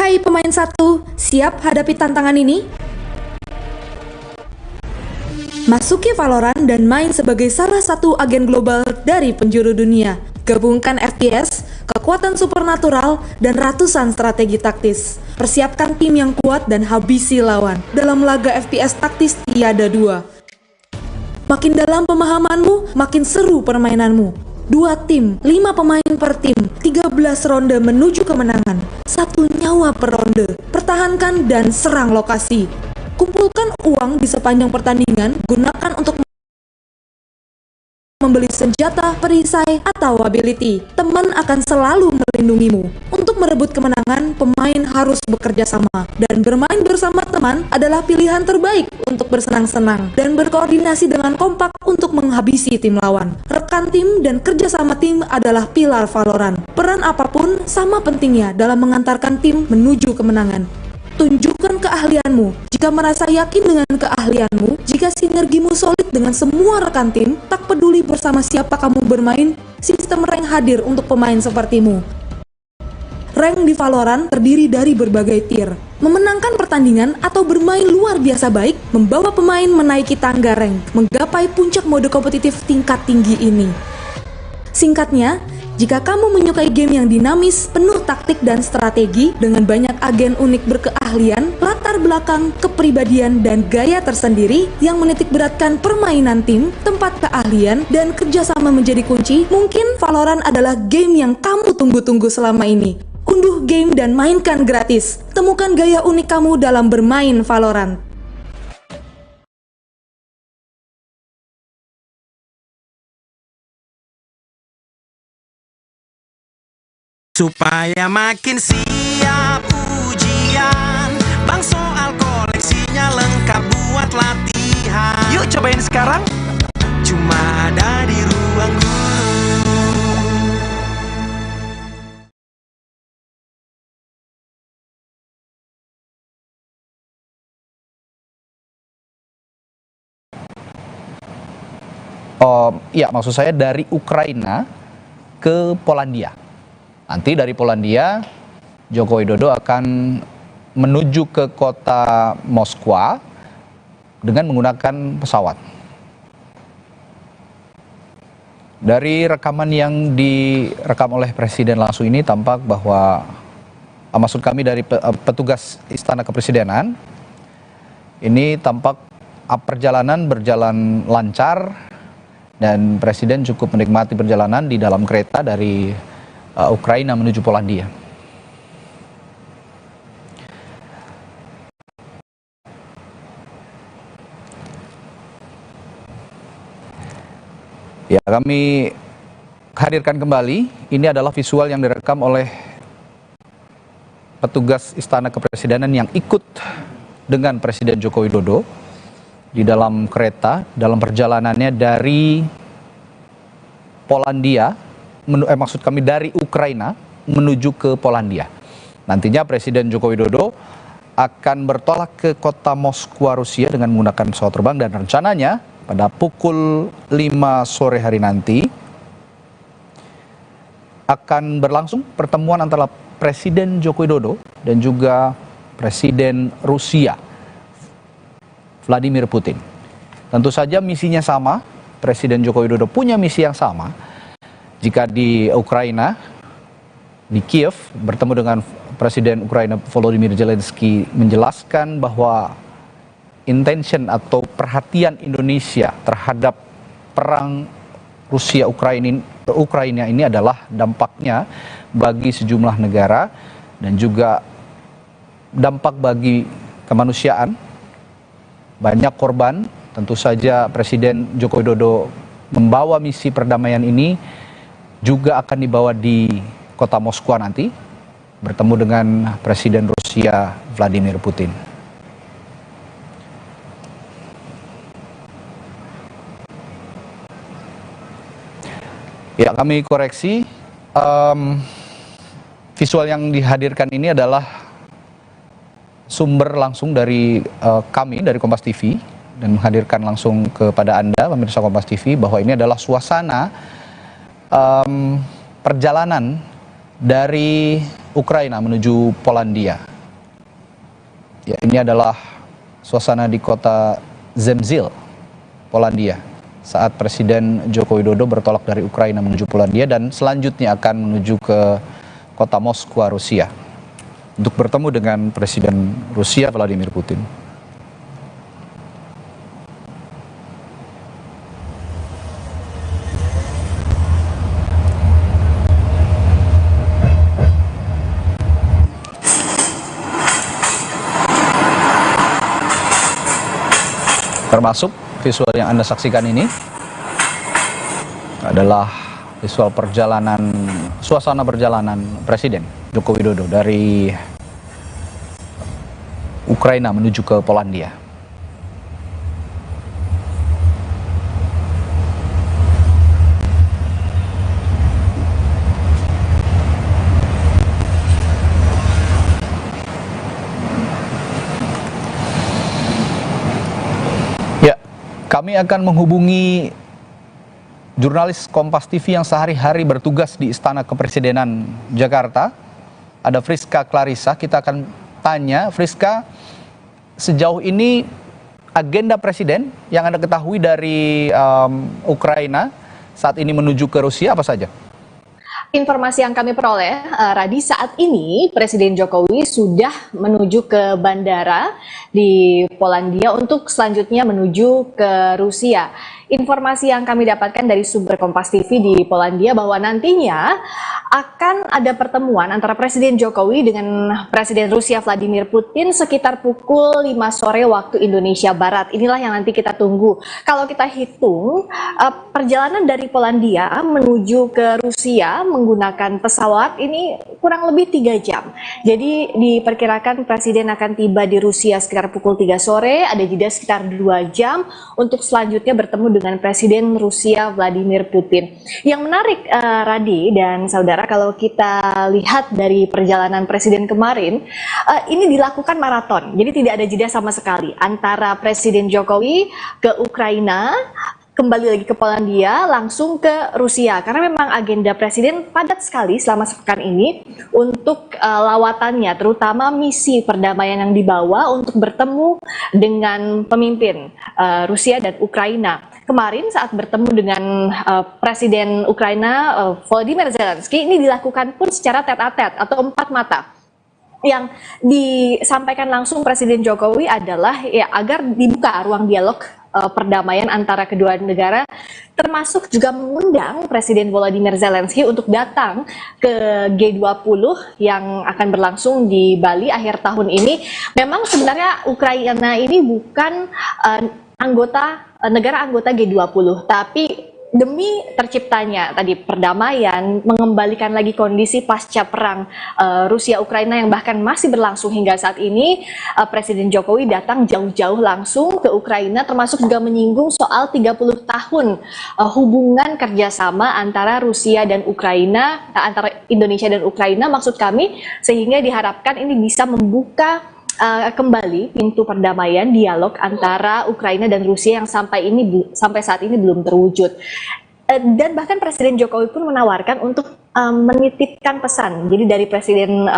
Hai pemain satu, siap hadapi tantangan ini? Masuki Valorant dan main sebagai salah satu agen global dari penjuru dunia. Gabungkan FPS, kekuatan supernatural, dan ratusan strategi taktis. Persiapkan tim yang kuat dan habisi lawan. Dalam laga FPS taktis tiada dua. Makin dalam pemahamanmu, makin seru permainanmu. 2 tim, 5 pemain per tim, 13 ronde menuju kemenangan. 1 nyawa per ronde. Pertahankan dan serang lokasi. Kumpulkan uang di sepanjang pertandingan, gunakan untuk membeli senjata, perisai, atau ability. Teman akan selalu melindungimu. Untuk merebut kemenangan, pemain harus bekerja sama. Dan bermain bersama teman adalah pilihan terbaik untuk bersenang-senang dan berkoordinasi dengan kompak untuk menghabisi tim lawan. Rekan tim dan kerja sama tim adalah pilar Valorant. Peran apapun sama pentingnya dalam mengantarkan tim menuju kemenangan. Tunjukkan keahlianmu. Jika merasa yakin dengan keahlianmu, jika sinergimu solid dengan semua rekan tim, tak peduli bersama siapa kamu bermain, sistem rank hadir untuk pemain sepertimu. Rank di Valorant terdiri dari berbagai tier. Memenangkan pertandingan atau bermain luar biasa baik, membawa pemain menaiki tangga rank, menggapai puncak mode kompetitif tingkat tinggi ini. Singkatnya, jika kamu menyukai game yang dinamis, penuh taktik dan strategi, dengan banyak agen unik berkeahlian, latar belakang, kepribadian, dan gaya tersendiri yang menitik beratkan permainan tim, tempat keahlian, dan kerjasama menjadi kunci, mungkin Valorant adalah game yang kamu tunggu-tunggu selama ini. Unduh game dan mainkan gratis. Temukan gaya unik kamu dalam bermain Valorant. Supaya makin siap ujian, Bang Soal koleksinya lengkap buat latihan. Yuk cobain sekarang, cuma ada di ruang guru. Ya, maksud saya dari Ukraina ke Polandia. Nanti dari Polandia, Joko Widodo akan menuju ke kota Moskwa dengan menggunakan pesawat. Dari rekaman yang direkam oleh Presiden langsung ini tampak bahwa, maksud kami dari petugas Istana Kepresidenan, ini tampak perjalanan berjalan lancar dan Presiden cukup menikmati perjalanan di dalam kereta dari Ukraina menuju Polandia. Ya, kami hadirkan kembali. Ini adalah visual yang direkam oleh petugas Istana Kepresidenan yang ikut dengan Presiden Joko Widodo di dalam kereta dalam perjalanannya dari Polandia. Maksud kami dari Ukraina menuju ke Polandia. Nantinya Presiden Joko Widodo akan bertolak ke kota Moskwa, Rusia dengan menggunakan pesawat terbang dan rencananya pada pukul 5 sore hari nanti akan berlangsung pertemuan antara Presiden Joko Widodo dan juga Presiden Rusia Vladimir Putin. Tentu saja misinya sama, Presiden Joko Widodo punya misi yang sama. Jika di Ukraina, di Kiev, bertemu dengan Presiden Ukraina Volodymyr Zelensky menjelaskan bahwa intention atau perhatian Indonesia terhadap perang Rusia-Ukraina ini adalah dampaknya bagi sejumlah negara dan juga dampak bagi kemanusiaan. Banyak korban, tentu saja Presiden Joko Widodo membawa misi perdamaian ini juga akan dibawa di kota Moskwa nanti, bertemu dengan Presiden Rusia Vladimir Putin. Ya, kami koreksi, visual yang dihadirkan ini adalah sumber langsung dari kami, dari Kompas TV, dan menghadirkan langsung kepada Anda, pemirsa Kompas TV, bahwa ini adalah suasana perjalanan dari Ukraina menuju Polandia. Ya, ini adalah suasana di kota Zemzil, Polandia, saat Presiden Joko Widodo bertolak dari Ukraina menuju Polandia dan selanjutnya akan menuju ke kota Moskwa, Rusia, untuk bertemu dengan Presiden Rusia Vladimir Putin. Termasuk visual yang Anda saksikan ini adalah visual suasana perjalanan Presiden Joko Widodo dari Ukraina menuju ke Polandia. Kami akan menghubungi jurnalis Kompas TV yang sehari-hari bertugas di Istana Kepresidenan Jakarta. Ada Friska Clarissa. Kita akan tanya, Friska, sejauh ini agenda Presiden yang Anda ketahui dari Ukraina saat ini menuju ke Rusia apa saja? Informasi yang kami peroleh, Radi, saat ini Presiden Jokowi sudah menuju ke bandara di Polandia untuk selanjutnya menuju ke Rusia. Informasi yang kami dapatkan dari sumber Kompas TV di Polandia bahwa nantinya akan ada pertemuan antara Presiden Jokowi dengan Presiden Rusia Vladimir Putin sekitar pukul 5 sore waktu Indonesia Barat. Inilah yang nanti kita tunggu. Kalau kita hitung, perjalanan dari Polandia menuju ke Rusia menggunakan pesawat ini kurang lebih 3 jam. Jadi diperkirakan Presiden akan tiba di Rusia sekitar pukul 3 sore, ada jeda sekitar 2 jam untuk selanjutnya bertemu dengan Presiden Rusia Vladimir Putin. Yang menarik, Radi dan saudara, kalau kita lihat dari perjalanan Presiden kemarin, ini dilakukan maraton. Jadi tidak ada jeda sama sekali antara Presiden Jokowi ke Ukraina, kembali lagi ke Polandia, langsung ke Rusia. Karena memang agenda Presiden padat sekali selama sepekan ini untuk lawatannya, terutama misi perdamaian yang dibawa untuk bertemu dengan pemimpin Rusia dan Ukraina. Kemarin saat bertemu dengan Presiden Ukraina Volodymyr Zelensky, ini dilakukan pun secara tete-a-tete atau empat mata. Yang disampaikan langsung Presiden Jokowi adalah ya agar dibuka ruang dialog perdamaian antara kedua negara, termasuk juga mengundang Presiden Volodymyr Zelensky untuk datang ke G20 yang akan berlangsung di Bali akhir tahun ini. Memang sebenarnya Ukraina ini bukan negara anggota G20, tapi demi terciptanya tadi perdamaian, mengembalikan lagi kondisi pasca perang Rusia-Ukraina yang bahkan masih berlangsung hingga saat ini, Presiden Jokowi datang jauh-jauh langsung ke Ukraina, termasuk juga menyinggung soal 30 tahun hubungan kerjasama antara Rusia dan Ukraina, antara Indonesia dan Ukraina maksud kami, sehingga diharapkan ini bisa membuka kembali pintu perdamaian dialog antara Ukraina dan Rusia yang sampai saat ini belum terwujud. Dan bahkan Presiden Jokowi pun menawarkan untuk menitipkan pesan, jadi dari Presiden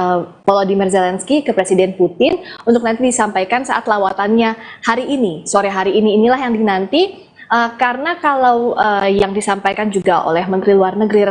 Volodymyr Zelensky ke Presiden Putin untuk nanti disampaikan saat lawatannya hari ini, sore hari ini. Inilah yang dinanti, karena kalau yang disampaikan juga oleh Menteri Luar Negeri